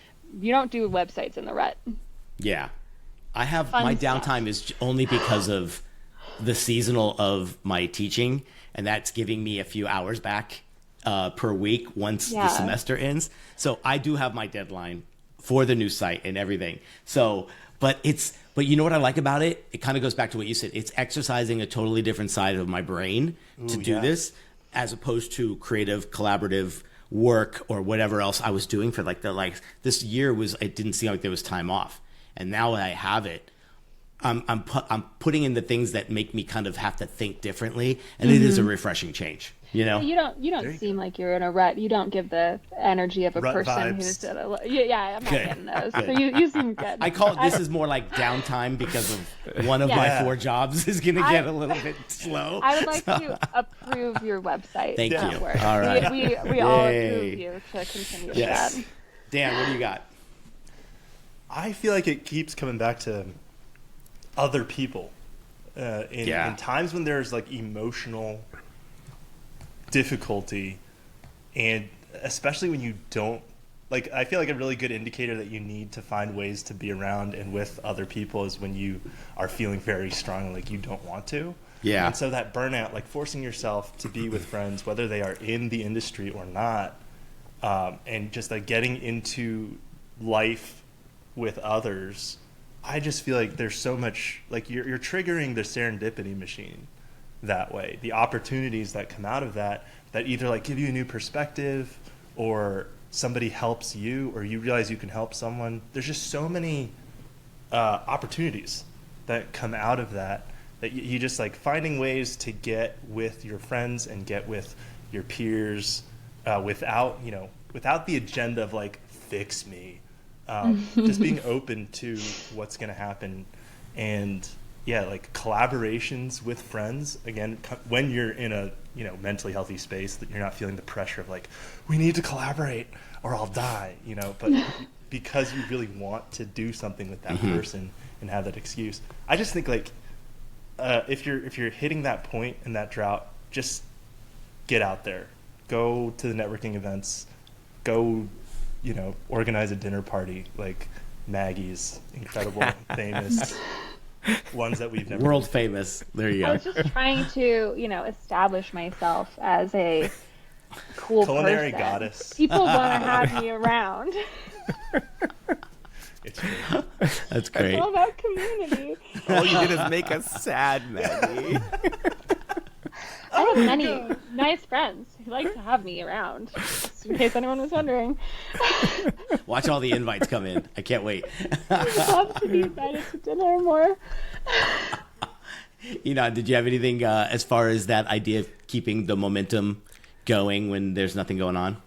You don't do websites in the rut. Yeah. I have Fun my stuff. downtime is only because of the seasonal of my teaching, and that's giving me a few hours back per week once the Yeah. semester ends. So I do have my deadline for the new site and everything. So, but you know what I like about it? It kind of goes back to what you said. It's exercising a totally different side of my brain to do yeah. this, as opposed to creative, collaborative work or whatever else I was doing for this year it didn't seem like there was time off. And now that I have it, I'm putting in the things that make me kind of have to think differently, and it is a refreshing change. You know, You don't seem like you're in a rut. You don't give the energy of a Rut person vibes. who's yeah. I'm not Good. getting those. Good. So you seem good. I call it this is more like downtime because of one of my Yeah. 4 jobs is going to get a little bit slow. I would like to approve your website. Thank you. Work. All right. We all Yay. approve you to continue Yes. that. Dan, what do you got? I feel like it keeps coming back to other people in times when there's like emotional difficulty, and especially when you don't like. I feel like a really good indicator that you need to find ways to be around and with other people is when you are feeling very strong, like you don't want to. Yeah. And so that burnout, like forcing yourself to be with friends, whether they are in the industry or not, and just like getting into life with others, I just feel like there's so much, like you're triggering the serendipity machine that way. The opportunities that come out of that either like give you a new perspective, or somebody helps you, or you realize you can help someone. There's just so many opportunities that come out of that you just like finding ways to get with your friends and get with your peers without the agenda of like fix me. Just being open to what's going to happen, and like collaborations with friends. Again, when you're in a mentally healthy space, that you're not feeling the pressure of like we need to collaborate or I'll die. But because you really want to do something with that person and have that excuse. I just think like if you're hitting that point in that drought, just get out there, go to the networking events, go. Organize a dinner party like Maggie's incredible, famous ones that we've never. World famous. There you I go. was just trying to, establish myself as a cool Culinary person. goddess. People want to have me around. It's true. That's great. It's all about community. All you did is make us sad, Maggie. I have many nice friends who like to have me around, just in case anyone was wondering. Watch all the invites come in. I can't wait. I'd love to be invited to dinner more. Did you have anything as far as that idea of keeping the momentum going when there's nothing going on?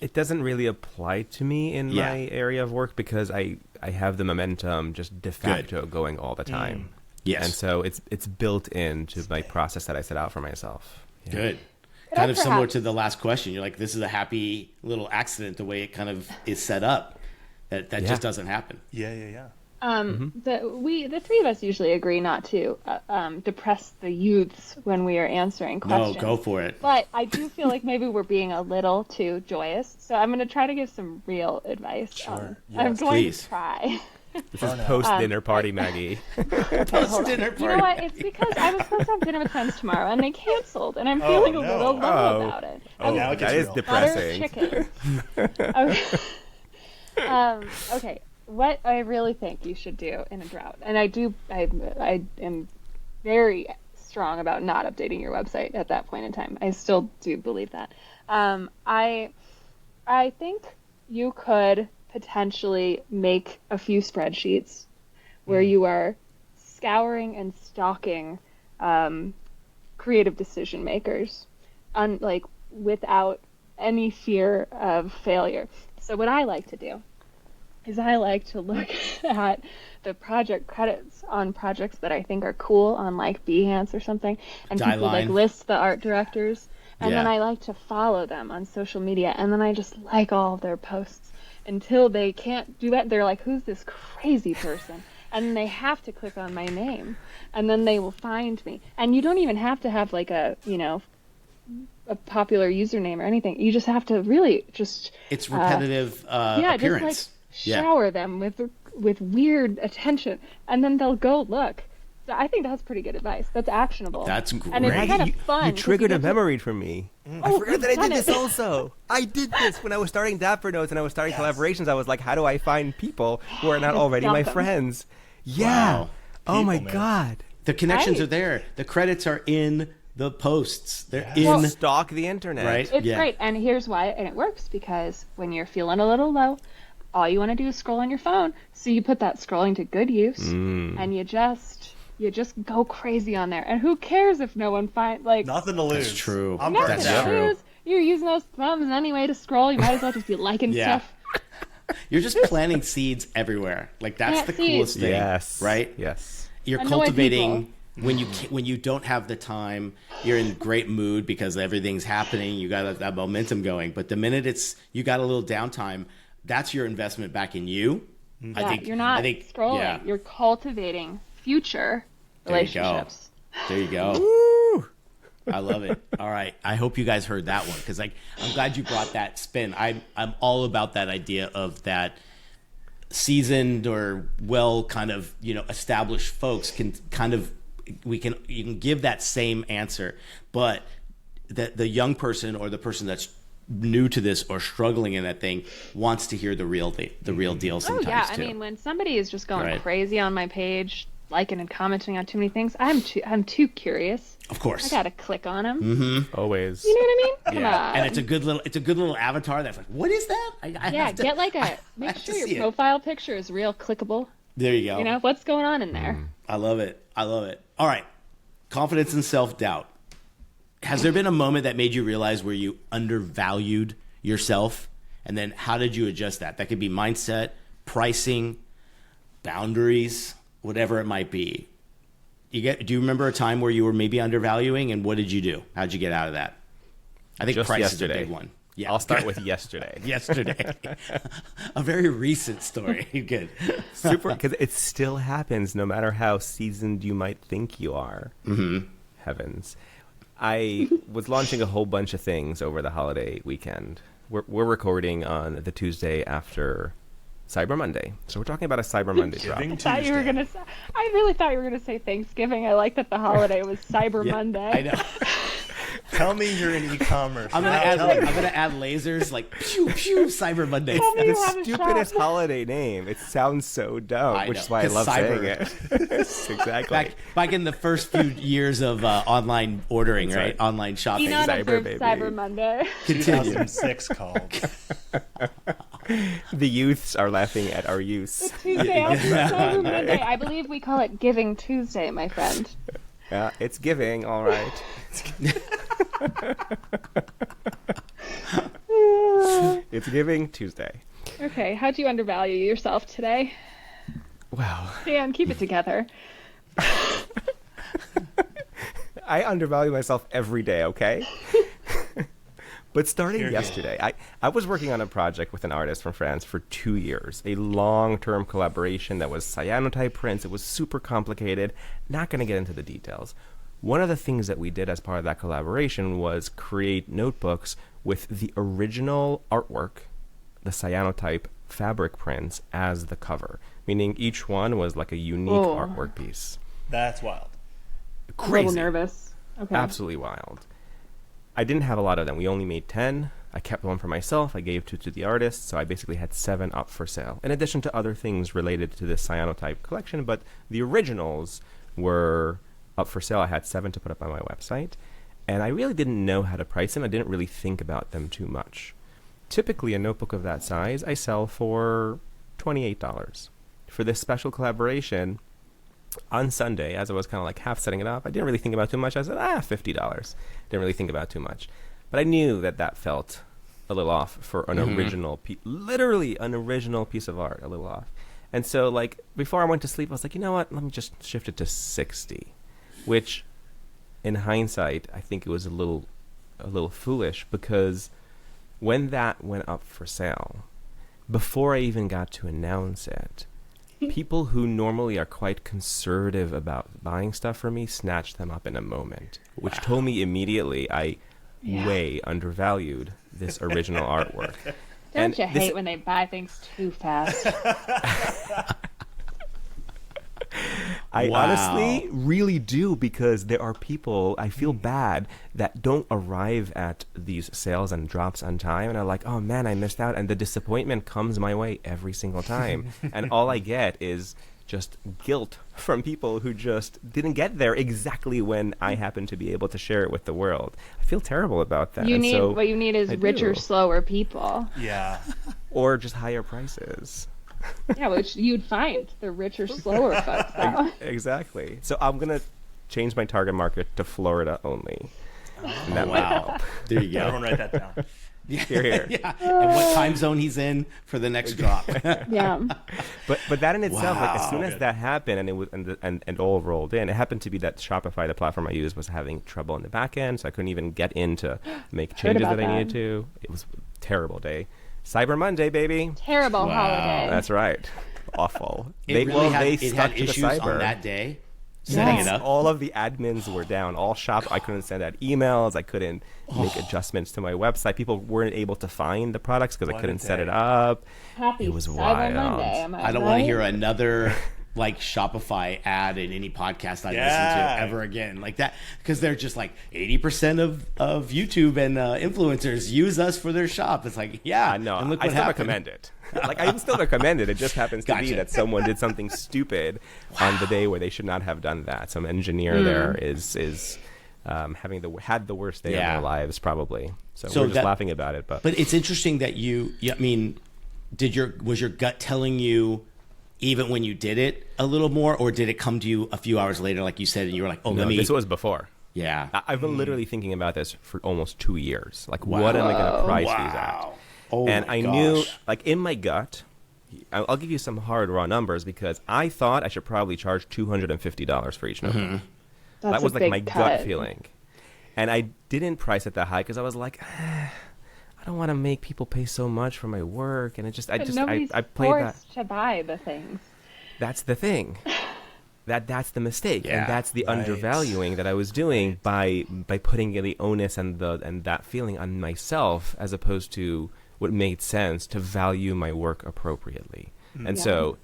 It doesn't really apply to me in my area of work because I have the momentum just de facto going all the time. Yes. And so it's built into my process that I set out for myself. Yeah. Good. Kind of similar to the last question. You're like, this is a happy little accident, the way it kind of is set up. That just doesn't happen. Yeah. The three of us usually agree not to depress the youths when we are answering questions. No, go for it. But I do feel like maybe we're being a little too joyous, so I'm going to try to give some real advice. Sure. I'm Yes, going please. to try. This is post-dinner party, Maggie. Post-dinner party. You know what? It's because I was supposed to have dinner with friends tomorrow, and they canceled, and I'm feeling a no. little low about it. Oh, now it gets that is real. depressing. Butter chicken. Okay. Okay. What I really think you should do in a drought, and I am very strong about not updating your website at that point in time. I still do believe that. I think you could potentially make a few spreadsheets where you are scouring and stalking creative decision makers, without any fear of failure. So what I like to do is I like to look at the project credits on projects that I think are cool on like Behance or something, and people like Dieline. list the art directors, and then Yeah. I like to follow them on social media, and then I just like all of their posts until they can't do it. They're like, who's this crazy person? And then they have to click on my name, and then they will find me. And you don't even have to have like a, a popular username or anything. You just have to really just It's repetitive yeah, appearance. just like shower them with weird attention, and then they'll go look. So I think that's pretty good advice. That's actionable. That's And it's great. kind of you, fun. you 'cause triggered a get to- memory for me. I Oh, forgot that I you've did done this it. also. I did this when I was starting Dapper Notes and I was starting collaborations. I was like, how do I find people who are not Just already my dump them. friends? Yeah. Wow. Oh my People, man. God. The connections Right. are there. The credits are in the posts. They're Yeah. in Stalk the internet. right. It's Yeah. great, and here's why. And it works because when you're feeling a little low, all you want to do is scroll on your phone. So you put that scrolling to good use, and you just go crazy on there. And who cares if no one finds like Nothing to lose. That's true. I'm nothing burnt That's out. to true. lose. You're using those thumbs anyway to scroll. You might as well just be liking Yeah. stuff. You're just planting seeds everywhere. Like that's Plant the seeds. coolest thing. Yes. Right? Yes. You're Annoy cultivating when you don't have the time, you're in great mood because everything's happening, you got that momentum going. But the minute you got a little downtime, that's your investment back in you. Yeah, you're not scrolling. Yeah, You're cultivating future There you go. relationships. there you go. Woo! I love it. All right. I hope you guys heard that one because I'm glad you brought that spin. I'm all about that idea of that seasoned or well kind of established folks can kind of you can give that same answer, but the young person or the person that's new to this or struggling in that thing wants to hear the real deal Oh sometimes yeah, too. I mean, when somebody is just going Right. crazy on my page, liking and commenting on too many things, I'm too curious. Of course. I gotta click on them. Always. You know what I mean? Come Yeah, on. and it's a good little avatar that's like, what is that? I yeah, have to, get like I a make have to sure see your it. profile picture is real clickable. There you go. You know what's going on in there? I love it. All right. Confidence and self-doubt. Has there been a moment that made you realize where you undervalued yourself? And then how did you adjust that? That could be mindset, pricing, boundaries, whatever it might be. Do you remember a time where you were maybe undervaluing, and what did you do? How'd you get out of that? I think Just price yesterday. is a big one. Yeah. I'll start with yesterday. yesterday. A very recent story. Good. Super, because it still happens no matter how seasoned you might think you are. Mm-hmm. Heavens. I was launching a whole bunch of things over the holiday weekend. We're recording on the Tuesday after Cyber Monday. So we're talking about a Cyber Monday drop. Giving I really thought you were gonna say Thanksgiving. I like that the holiday was Cyber Yeah, Monday. I know. Tell me you're in e-commerce. I'm gonna add lasers like pew pew Cyber Monday. Tell me you The have a stupidest shop. holiday name. It sounds so dumb, I which know, is why I 'cause love cyber. saying it. Exactly. Back in the first few years of online ordering, That's right? right. Online shopping. Enon Cyber observed baby. Cyber Monday. Continue. 2006 called. The youths are laughing at our use. Tuesday after Cyber Monday. I believe we call it Giving Tuesday, my friend. Yeah, it's giving, all right. It's giving Tuesday. Okay, how'd you undervalue yourself today? Well, Dan, keep it together. I undervalue myself every day, okay? But starting Hear you. yesterday, I was working on a project with an artist from France for 2 years, a long-term collaboration that was cyanotype prints. It was super complicated. Not going to get into the details. One of the things that we did as part of that collaboration was create notebooks with the original artwork, the cyanotype fabric prints, as the cover, meaning each one was like a unique Oh. artwork piece. That's wild. I'm a Crazy. little nervous. Okay. Absolutely wild. I didn't have a lot of them. We only made 10. I kept one for myself. I gave 2 to the artist. So I basically had 7 up for sale, in addition to other things related to this cyanotype collection. But the originals were up for sale. I had 7 to put up on my website. And I really didn't know how to price them. I didn't really think about them too much. Typically, a notebook of that size I sell for $28. For this special collaboration, on Sunday, as I was kind of like half setting it up, I didn't really think about too much. I said, $50. Didn't really think about too much. But I knew that felt a little off for an original literally an original piece of art, a little off. And so, like, before I went to sleep, I was like, you know what? Let me just shift it to 60, which, in hindsight, I think it was a little foolish, because when that went up for sale, before I even got to announce it, people who normally are quite conservative about buying stuff from me snatched them up in a moment, which told me immediately I way undervalued this original artwork. Don't you hate when they buy things too fast? I honestly really do, because there are people, I feel bad, that don't arrive at these sales and drops on time, and are like, oh man, I missed out, and the disappointment comes my way every single time. And all I get is just guilt from people who just didn't get there exactly when I happen to be able to share it with the world. I feel terrible about that. What you need is richer, slower people. Yeah. Or just higher prices. Yeah, which you'd find the richer, slower folks. Though. Exactly. So I'm going to change my target market to Florida only. And that might help. There you go. Everyone write that down. Here. Yeah. And what time zone he's in for the next drop. Yeah. But that in itself, like, as soon Wow. as that happened and it was and all rolled in, it happened to be that Shopify, the platform I used, was having trouble in the back end, so I couldn't even get in to make changes about that I needed that. to. It was a terrible day. Cyber Monday, baby. Terrible holiday. That's right. Awful. It really had, they it stuck had to the issues cyber. on that day. Setting it up. All of the admins were down. I couldn't send out emails. I couldn't make adjustments to my website. People weren't able to find the products because I What a couldn't set it day. up. Happy It was Cyber wild. Monday. Am I don't want to right? hear another like Shopify ad in any podcast I listen Yeah. to ever again, like that, because they're just like 80% of YouTube and influencers use us for their shop. It's like, yeah, No, and look I what still happened. recommend it. Like, I still recommend it. It just happens to be Gotcha. that someone did something stupid on the day where they should not have done that. Some engineer there is had the worst day of Yeah. their lives, probably. So So we're just that- laughing about it. But it's interesting that I mean, was your gut telling you even when you did it a little more, or did it come to you a few hours later, like you said, and you were like, oh, no, let me. this was before. Yeah. I've been literally thinking about this for almost 2 years. Like, what am I going to price these at? Oh, And my I gosh. knew, like, in my gut, I'll give you some hard raw numbers, because I thought I should probably charge $250 for each notebook. That's That was a like big my cut. gut feeling. And I didn't price it that high because I was like, I don't want to make people pay so much for my work. And But nobody's I played that. forced to buy the things. That's the thing. That's the mistake, Yeah, and that's the right. undervaluing that I was doing by putting the onus and that feeling on myself, as opposed to what made sense to value my work appropriately. And so,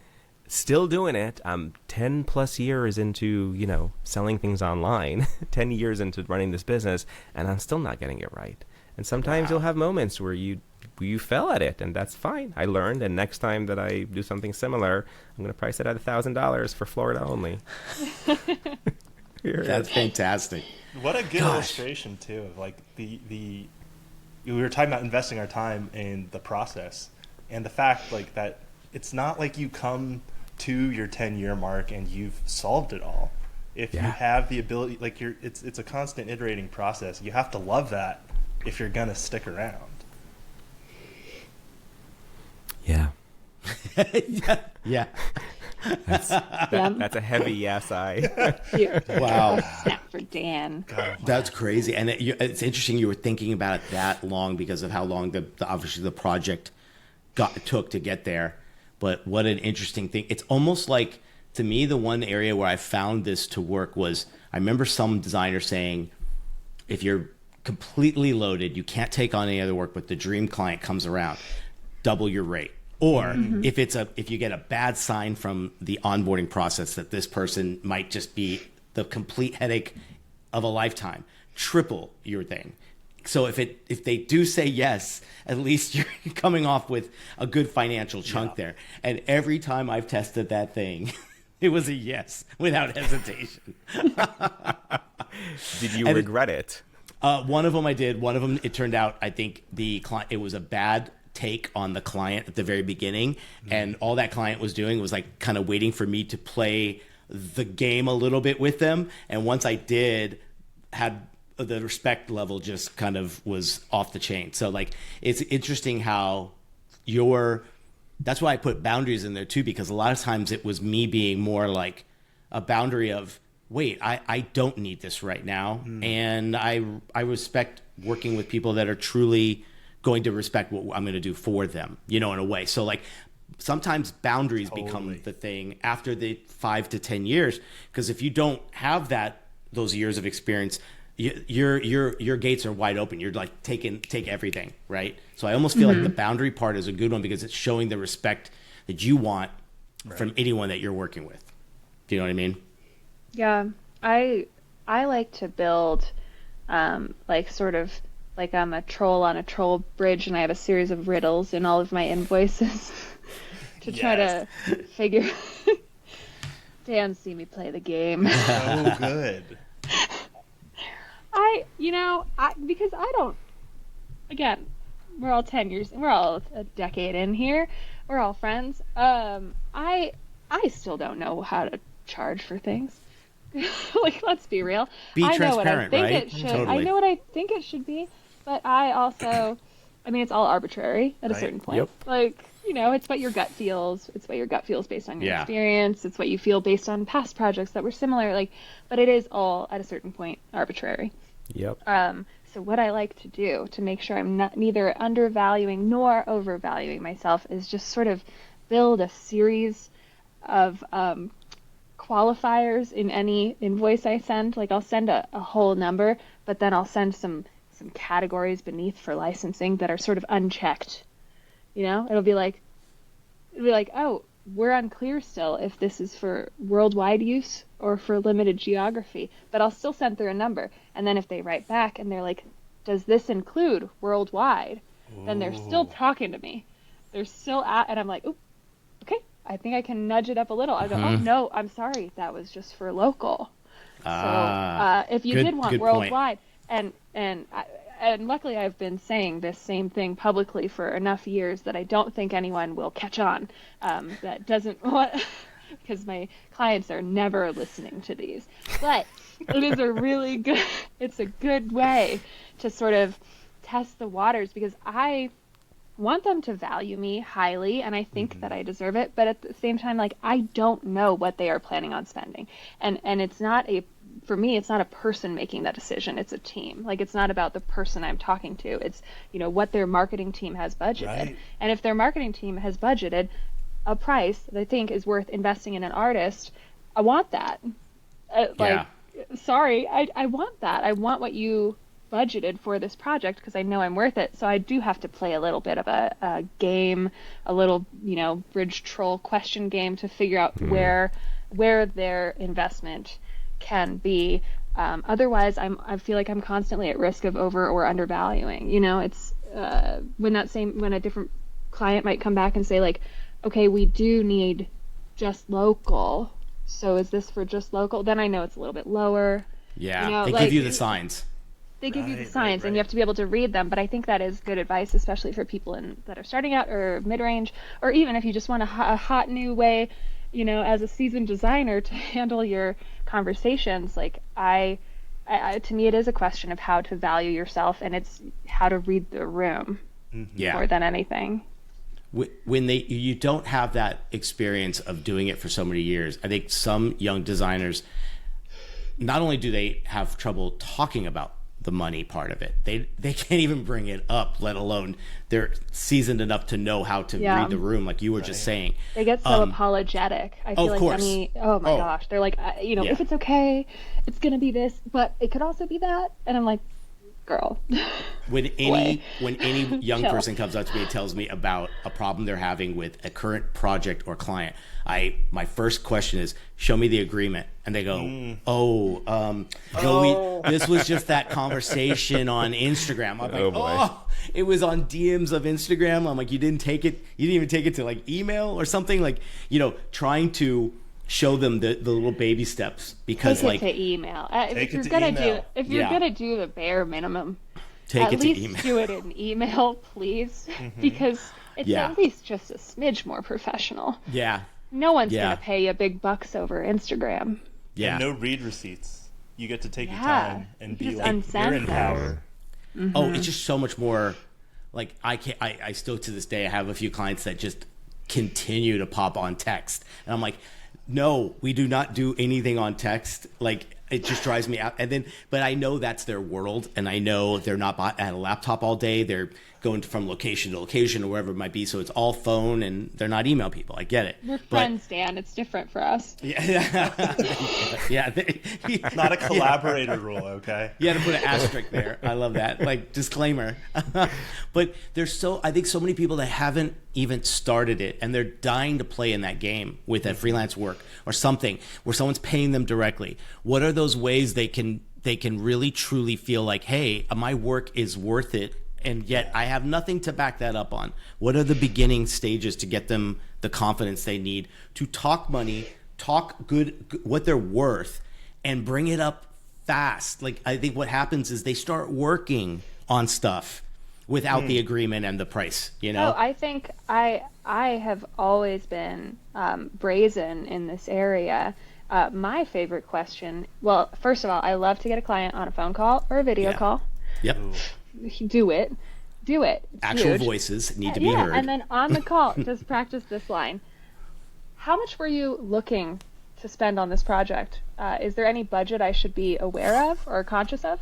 still doing it. I'm 10 plus years into selling things online, 10 years into running this business, and I'm still not getting it right. And sometimes you'll have moments where you fell at it, and that's fine. I learned, and next time that I do something similar, I'm going to price it at $1,000 for Florida only. That's fantastic. What a good illustration too of like the we were talking about investing our time in the process, and the fact like that it's not like you come to your 10-year mark and you've solved it all. If you have the ability, like it's a constant iterating process. You have to love that if you're gonna stick around. Yeah. Yeah. That's a heavy yes, I. Wow. Snap for Dan. That's crazy. And it's interesting you were thinking about it that long because of how long obviously the project took to get there. But what an interesting thing. It's almost like, to me, the one area where I found this to work was, I remember some designer saying, if you're completely loaded, you can't take on any other work, but the dream client comes around, double your rate. Or if you get a bad sign from the onboarding process that this person might just be the complete headache of a lifetime, triple your thing. So if they do say yes, at least you're coming off with a good financial chunk there. And every time I've tested that thing, it was a yes without hesitation. Did you regret it? One of them I did. One of them, it turned out, I think the client, it was a bad take on the client at the very beginning. And all that client was doing was like kind of waiting for me to play the game a little bit with them. And once I did, had the respect level just kind of was off the chain. So like, it's interesting how that's why I put boundaries in there too, because a lot of times it was me being more like a boundary of, wait, I don't need this right now. And I respect working with people that are truly going to respect what I'm going to do for them, in a way. So like, sometimes boundaries become the thing after the 5 to 10 years, because if you don't have those years of experience, your gates are wide open. You're like take everything, right? So I almost feel like the boundary part is a good one, because it's showing the respect that you want from anyone that you're working with. Do you know what I mean? Yeah, I like to build like sort of like I'm a troll on a troll bridge, and I have a series of riddles in all of my invoices to try to figure. Dan, see me play the game. So good. Because I don't, again, we're all 10 years, we're all a decade in here, we're all friends. I still don't know how to charge for things. Like, let's be real. Be I know what I transparent, think right? it should. Totally. I know what I think it should be, but I also, it's all arbitrary at a certain point. Yep. Like, it's what your gut feels. It's what your gut feels based on your Yeah. experience. It's what you feel based on past projects that were similar. Like, but it is all at a certain point arbitrary. Yep. So what I like to do to make sure I'm neither undervaluing nor overvaluing myself is just sort of build a series of qualifiers in any invoice I send. Like, I'll send a whole number, but then I'll send some categories beneath for licensing that are sort of unchecked. It'll be like, oh, we're unclear still if this is for worldwide use or for limited geography, but I'll still send through a number. And then if they write back and they're like, does this include worldwide? Then they're still talking to me. They're still and I'm like, oh, okay, I think I can nudge it up a little. I go, oh no, I'm sorry, that was just for local. So if you did want worldwide, and luckily I've been saying this same thing publicly for enough years that I don't think anyone will catch on. That doesn't want, because my clients are never listening to these. But it is it's a good way to sort of test the waters, because I want them to value me highly, and I think that I deserve it. But at the same time, like, I don't know what they are planning on spending, and it's not for me, it's not a person making that decision. It's a team. Like, it's not about the person I'm talking to. It's, what their marketing team has budgeted. Right. And if their marketing team has budgeted a price that I think is worth investing in an artist, I want that. Sorry, I want that. I want what you budgeted for this project, because I know I'm worth it. So I do have to play a little bit of a game, a little, bridge troll question game to figure out where their investment can be. Otherwise, I feel like I'm constantly at risk of over or undervaluing. It's when a different client might come back and say, like, okay, we do need just local. So is this for just local? Then I know it's a little bit lower. Yeah, they give you the signs. They give you the signs, and you have to be able to read them. But I think that is good advice, especially for people that are starting out or mid-range, or even if you just want a hot new way, as a seasoned designer, to handle your conversations. Like, to me, it is a question of how to value yourself, and it's how to read the room more than anything. When you don't have that experience of doing it for so many years, I think some young designers, not only do they have trouble talking about the money part of it, they can't even bring it up, let alone they're seasoned enough to know how to read the room, like you were just saying. They get so apologetic. I feel like course. Oh my gosh, they're like, if it's okay, it's gonna be this, but it could also be that, and I'm like, girl. When any young person comes up to me and tells me about a problem they're having with a current project or client, my first question is, show me the agreement. And they go, this was just that conversation on Instagram. I'm like, it was on DMs of Instagram. I'm like, you didn't even take it to like email or something, like, trying to show them the little baby steps, because take it to email. If you're gonna do the bare minimum, at least do it in email, please, because it's at least just a smidge more professional. No one's gonna pay you big bucks over Instagram. Yeah. And no read receipts. You get to take your Yeah. time and be Just like, you're in uncensored. power. Oh, it's just so much more. Like I still to this day I have a few clients that just continue to pop on text, and I'm like, no, we do not do anything on text. Like it just drives me out. And then, but I know that's their world, and I know they're not at a laptop all day. They're going from location to location or wherever it might be. So it's all phone, and they're not email people. I get it. We're friends, Dan. It's different for us. Yeah, yeah. Not a collaborator rule, okay? You had to put an asterisk there. I love that. Like, disclaimer. But I think so many people that haven't even started it, and they're dying to play in that game with that freelance work or something where someone's paying them directly. What are those ways they can really truly feel like, hey, my work is worth it, and yet I have nothing to back that up on? What are the beginning stages to get them the confidence they need to talk money, talk good what they're worth, and bring it up fast? Like, I think what happens is they start working on stuff without the agreement and the price, you know? Oh, I think I have always been brazen in this area. My favorite question, well, first of all, I love to get a client on a phone call or a video call. Yep. Do it. It's Actual huge. voices need to be Yeah, heard. and then on the call, just practice this line. How much were you looking to spend on this project? Is there any budget I should be aware of or conscious of?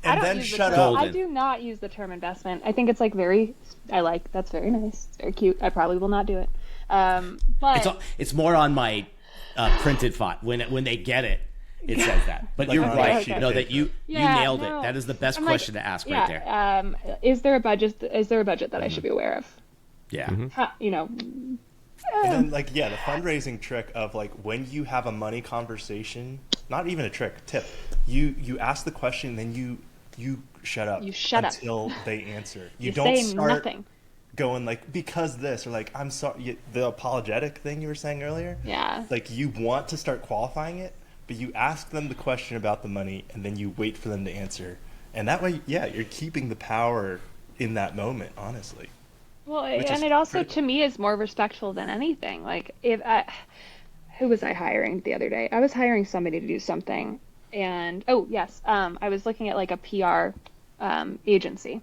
And then shut term, up. I do not use the term investment. I think it's like that's very nice. It's very cute. I probably will not do it. But it's more on my printed font. When they get it, it says that. But Like you're on right. a sheet No, of that you nailed it. That is the best I'm like, question to ask right there. Is there a budget? Is there a budget that I should be aware of? Yeah. And then, like, the fundraising trick of, like, when you have a money conversation, not even a trick, tip, you ask the question, then you shut up. You shut up. Until they answer. You Say don't start nothing. going, like, because this, or, like, I'm sorry, the apologetic thing you were saying earlier. Yeah. Like, you want to start qualifying it, but you ask them the question about the money, and then you wait for them to answer. And that way, you're keeping the power in that moment, honestly. Well, Which is and it also, critical. to me, is more respectful than anything. Like, who was I hiring the other day? I was hiring somebody to do something, and I was looking at like a PR agency,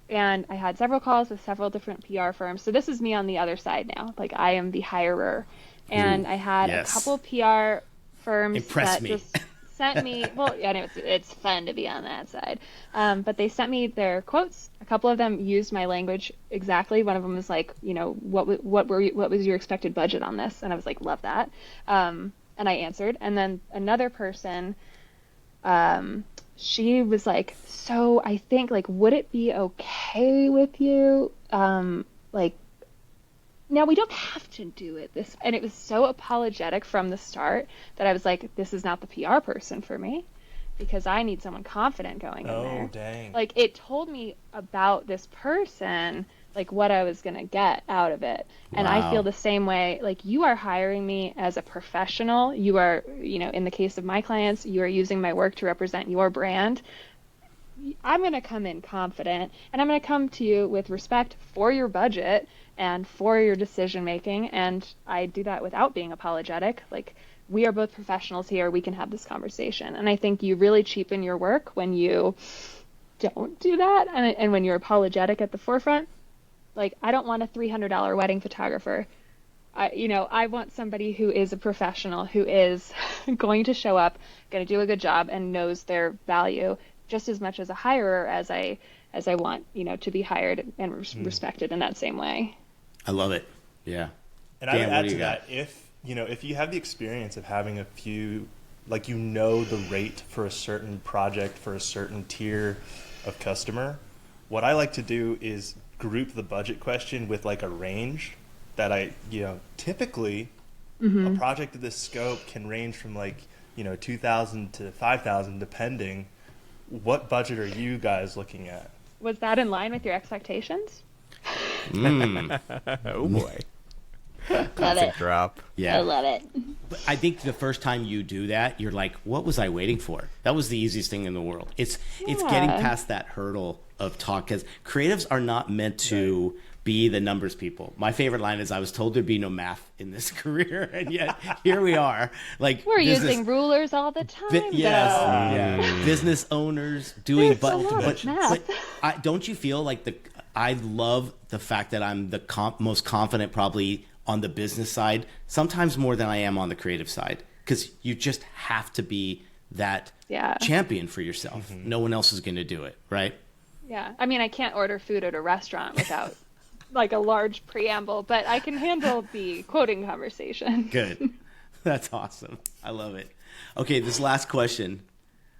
and I had several calls with several different PR firms. So this is me on the other side now. Like, I am the hirer, and I had yes. a couple PR firms Impress that me. just sent me. Well, and it's fun to be on that side. But they sent me their quotes. A couple of them used my language exactly. One of them was like, what was your expected budget on this? And I was like, love that. And I answered. And then another person, she was like, so I think, like, would it be okay with you? Now, we don't have to do it and it was so apologetic from the start that I was like, this is not the PR person for me, because I need someone confident going in there. Oh, dang. Like, it told me about this person, like, what I was going to get out of it. And I Wow. feel the same way. Like, you are hiring me as a professional. You are, in the case of my clients, you are using my work to represent your brand. I'm going to come in confident, and I'm going to come to you with respect for your budget and for your decision making, and I do that without being apologetic. Like, we are both professionals here, we can have this conversation. And I think you really cheapen your work when you don't do that, and when you're apologetic at the forefront. Like, I don't want a $300 wedding photographer. I want somebody who is a professional, who is going to show up, going to do a good job, and knows their value just as much as a hirer as I want, to be hired and respected in that same way. I love it. Yeah. And I would Dan, what add do to you got? that, if you have the experience of having a few, like, the rate for a certain project, for a certain tier of customer, what I like to do is group the budget question with, like, a range that typically a project of this scope can range from, like, 2,000 to 5,000, depending. What budget are you guys looking at? Was that in line with your expectations? Oh boy. Love Classic it. drop. Yeah. I love it. But I think the first time you do that, you're like, what was I waiting for? That was the easiest thing in the world. It's getting past that hurdle of talk, because creatives are not meant to be the numbers people. My favorite line is, I was told there'd be no math in this career, and yet here we are. Like, we're using rulers all the time. Business owners doing, but don't you feel like I love the fact that I'm the most confident probably on the business side, sometimes more than I am on the creative side, because you just have to be that champion for yourself. No one else is going to do it, right? Yeah. I mean, I can't order food at a restaurant without like a large preamble, but I can handle the quoting conversation. Good. That's awesome. I love it. Okay, this last question.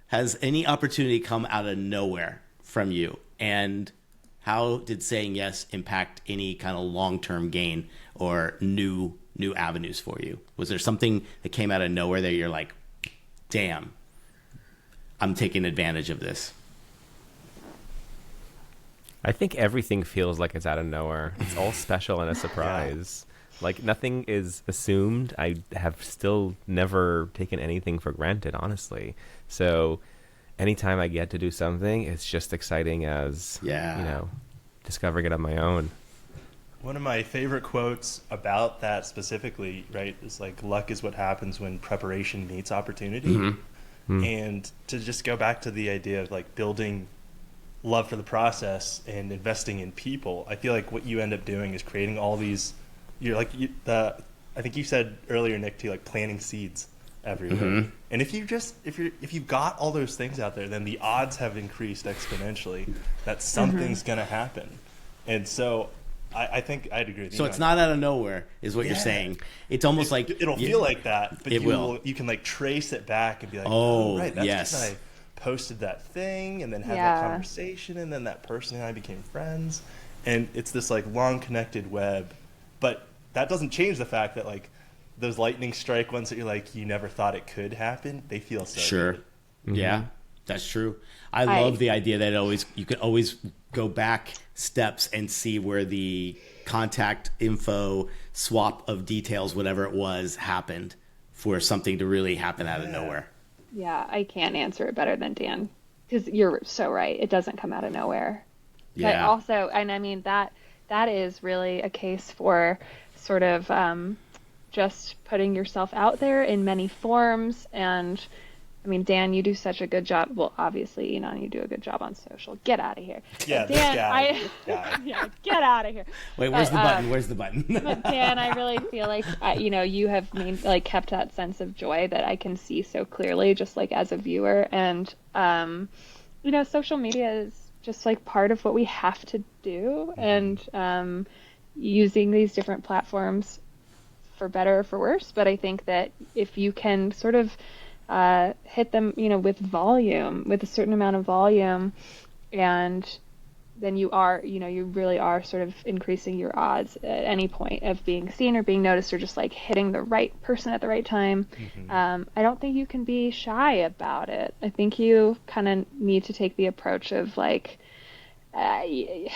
Has any opportunity come out of nowhere from you? And how did saying yes impact any kind of long-term gain or new avenues for you? Was there something that came out of nowhere that you're like, damn, I'm taking advantage of this? I think everything feels like it's out of nowhere. It's all special and a surprise. Like, nothing is assumed. I have still never taken anything for granted, honestly. So anytime I get to do something, it's just exciting as, discovering it on my own. One of my favorite quotes about that specifically, right, is like, luck is what happens when preparation meets opportunity. And to just go back to the idea of like building love for the process and investing in people, I feel like what you end up doing is creating all these, I think you said earlier, Nick, too, like planting seeds everywhere. And if you've got all those things out there, then the odds have increased exponentially that something's going to happen. And so I think I'd agree with you. So it's not out of nowhere, is what you're saying. It's almost like it'll feel like that, but you can like trace it back and be like, oh right, that's because I posted that thing and then had that conversation, and then that person and I became friends, and it's this like long connected web. But that doesn't change the fact that like those lightning strike ones that you're like, you never thought it could happen, they feel so good. Yeah, that's true. I love the idea that you could always go back steps and see where the contact info swap of details, whatever it was, happened for something to really happen out of nowhere. Yeah, I can't answer it better than Dan, because you're so right. It doesn't come out of nowhere. Yeah. But also, and I mean, that is really a case for sort of just putting yourself out there in many forms. And I mean, Dan, you do such a good job. Well, obviously, Enon, you do a good job on social. Get out of here. Yeah, Dan, this guy. Get out of here. Wait, where's the button? Where's the button? But Dan, I really feel like you have kept that sense of joy that I can see so clearly, just like as a viewer. And social media is just like part of what we have to do, and using these different platforms for better or for worse. But I think that if you can sort of hit them, with volume, with a certain amount of volume, and then you really are sort of increasing your odds at any point of being seen or being noticed, or just like hitting the right person at the right time. I don't think you can be shy about it. I think you kind of need to take the approach of like, I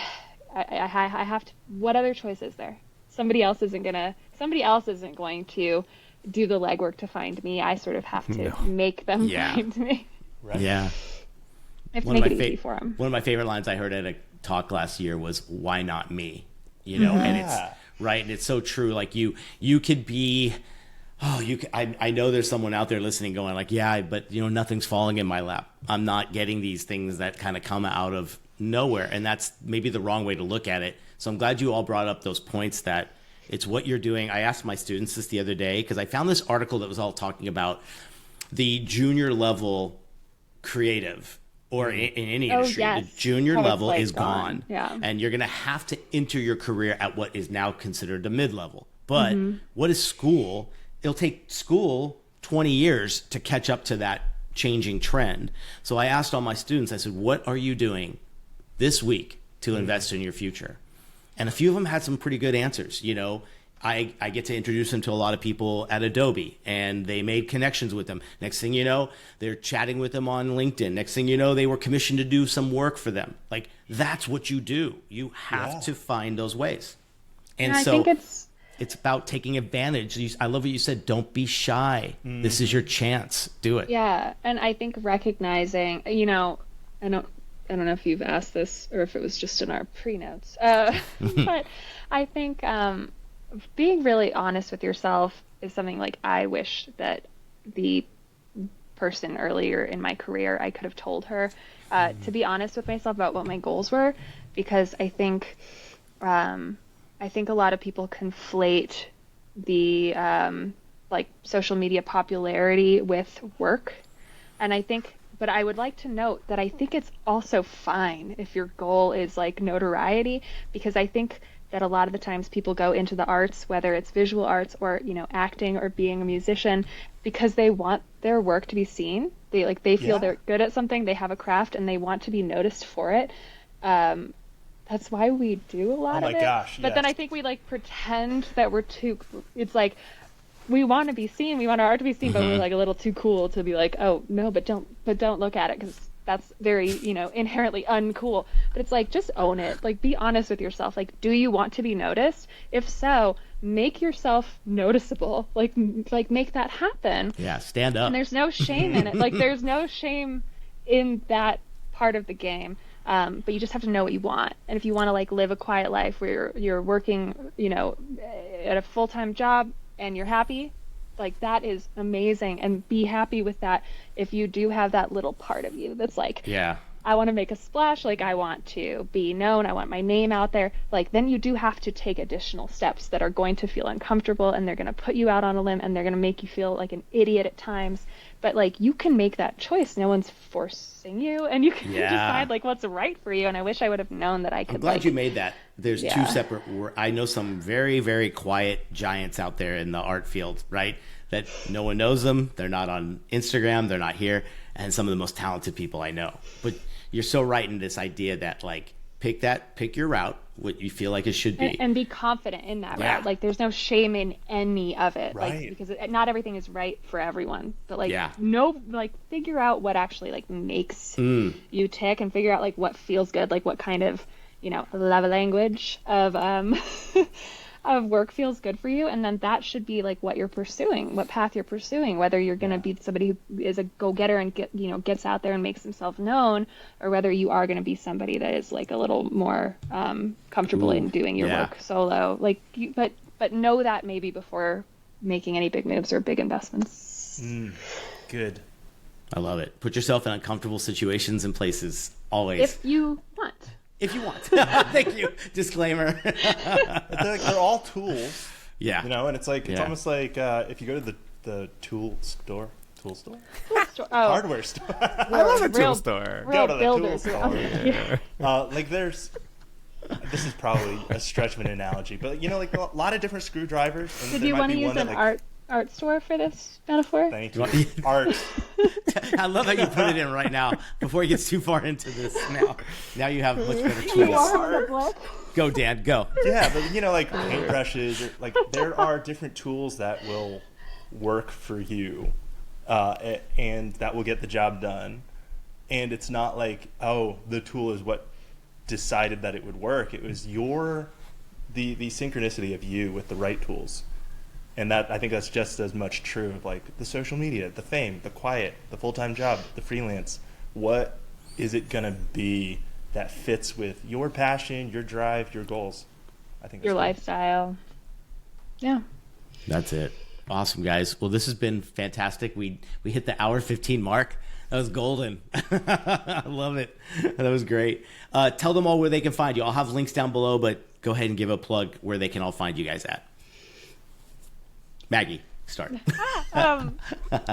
have to, what other choice is there? Somebody else isn't going to do the legwork to find me. I sort of have to make them find me. Right. Yeah. I have to make it easy for them. One of my favorite lines I heard at a talk last year was, "Why not me?" And it's right, and it's so true. Like you could be, I know there's someone out there listening going like, yeah, but nothing's falling in my lap. I'm not getting these things that kind of come out of nowhere, and that's maybe the wrong way to look at it. So I'm glad you all brought up those points that it's what you're doing. I asked my students this the other day because I found this article that was all talking about the junior level creative, or in any industry, the junior level is gone. Yeah. And you're going to have to enter your career at what is now considered the mid-level. But what is school? It'll take school 20 years to catch up to that changing trend. So I asked all my students, I said, what are you doing this week to invest in your future? And a few of them had some pretty good answers. I get to introduce them to a lot of people at Adobe, and they made connections with them. Next thing you know, they're chatting with them on LinkedIn. Next thing you know, they were commissioned to do some work for them. Like, that's what you do. You have to find those ways. And so I think it's about taking advantage. I love what you said. Don't be shy. This is your chance. Do it. Yeah. And I think recognizing, I don't know if you've asked this or if it was just in our pre-notes, but I think being really honest with yourself is something like I wish that the person earlier in my career, I could have told her to be honest with myself about what my goals were, because I think a lot of people conflate the like social media popularity with work, and but I would like to note that I think it's also fine if your goal is like notoriety, because I think that a lot of the times people go into the arts, whether it's visual arts or, acting or being a musician, because they want their work to be seen. They feel they're good at something, they have a craft, and they want to be noticed for it. That's why we do a lot of it. Oh my gosh, But then I think we like pretend that it's like we want to be seen, we want our art to be seen, but we're like a little too cool to be like, oh no, but don't look at it, because that's very, inherently uncool. But it's like, just own it. Like, be honest with yourself. Like, do you want to be noticed? If so, make yourself noticeable. Like make that happen. Yeah, stand up. And there's no shame in it. Like, there's no shame in that part of the game. But you just have to know what you want. And if you want to like live a quiet life where you're working, at a full-time job and you're happy, like, that is amazing, and be happy with that. If you do have that little part of you that's like, I want to make a splash, like, I want to be known, I want my name out there, like, then you do have to take additional steps that are going to feel uncomfortable, and they're going to put you out on a limb, and they're going to make you feel like an idiot at times. But like, you can make that choice. No one's forcing you, and you can decide like what's right for you. And I wish I would have known that I could. I'm glad you made that. There's two separate. I know some very, very quiet giants out there in the art field, right? That no one knows them. They're not on Instagram. They're not here. And some of the most talented people I know. But you're so right in this idea that like, pick your route, what you feel like it should be, and be confident in that route. Like, there's no shame in any of it, right? Like, because not everything is right for everyone, but like, figure out what actually like makes you tick, and figure out like what feels good, like what kind of love language of of work feels good for you, and then that should be like what you're pursuing, what path you're pursuing, whether you're going to be somebody who is a go-getter and gets out there and makes himself known, or whether you are going to be somebody that is like a little more comfortable in doing your work solo, like but know that maybe before making any big moves or big investments. Good. I love it. Put yourself in uncomfortable situations and places, always, if you want. Thank you. Disclaimer. They're all tools. Yeah. And it's like, it's almost like if you go to the tool store. Hardware store. I love a tool store. Go to the tool store. Like, this is probably a stretch of an analogy, but like a lot of different screwdrivers. And did you want to use an art store for this metaphor? Thank you. Art. I love how you put it in right now before he gets too far into this. Now you have much better tools. Go, Dan, go. Yeah, but like paintbrushes, like there are different tools that will work for you, and that will get the job done. And it's not like, oh, the tool is what decided that it would work. It was the synchronicity of you with the right tools. And that, I think that's just as much true of like the social media, the fame, the quiet, the full-time job, the freelance. What is it going to be that fits with your passion, your drive, your goals? I think your lifestyle. Yeah. That's it. Awesome, guys. Well, this has been fantastic. We hit the hour 15 mark. That was golden. I love it. That was great. Tell them all where they can find you. I'll have links down below, but go ahead and give a plug where they can all find you guys at. Maggie, start.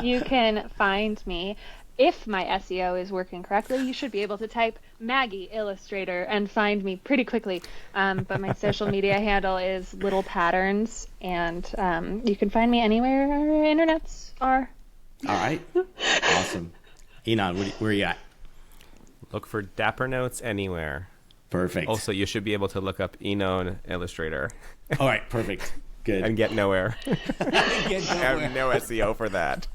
You can find me, if my SEO is working correctly, you should be able to type Maggie Illustrator and find me pretty quickly. But my social media handle is Little Patterns, and you can find me anywhere internets are. All right. Awesome. Enon, where are you at? Look for Dapper Notes anywhere. Perfect. Also, you should be able to look up Enon Illustrator. All right, perfect. Good. And get nowhere. I have no SEO for that.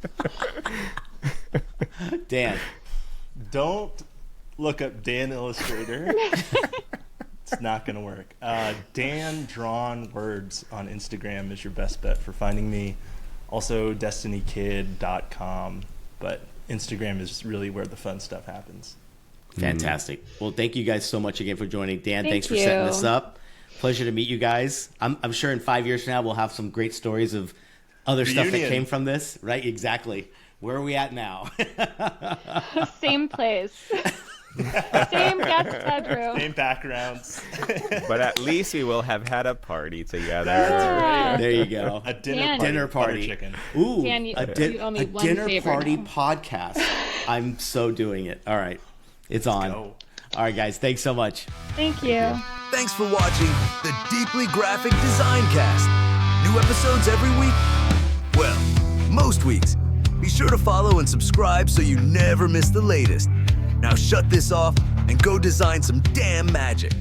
Dan. Don't look up Dan Illustrator. It's not going to work. Dan Drawn Words on Instagram is your best bet for finding me. Also, destinykid.com. But Instagram is really where the fun stuff happens. Fantastic. Well, thank you guys so much again for joining. Dan, Thank thanks for setting you. this up. Pleasure to meet you guys. I'm sure in 5 years from now, we'll have some great stories of other stuff that Reunion. came from this, right? Exactly. Where are we at now? Same place. Same guest bedroom. Same backgrounds. But at least we will have had a party together. Yeah. There you go. A dinner Dan. party. Dinner butter party. chicken. Ooh, Dan, you owe me a one dinner favor party now. podcast. I'm so doing it. All right. It's on. Go. All right, guys. Thanks so much. Thank you. Thanks for watching the Deeply Graphic Design Cast. New episodes every week? Well, most weeks. Be sure to follow and subscribe so you never miss the latest. Now shut this off and go design some damn magic.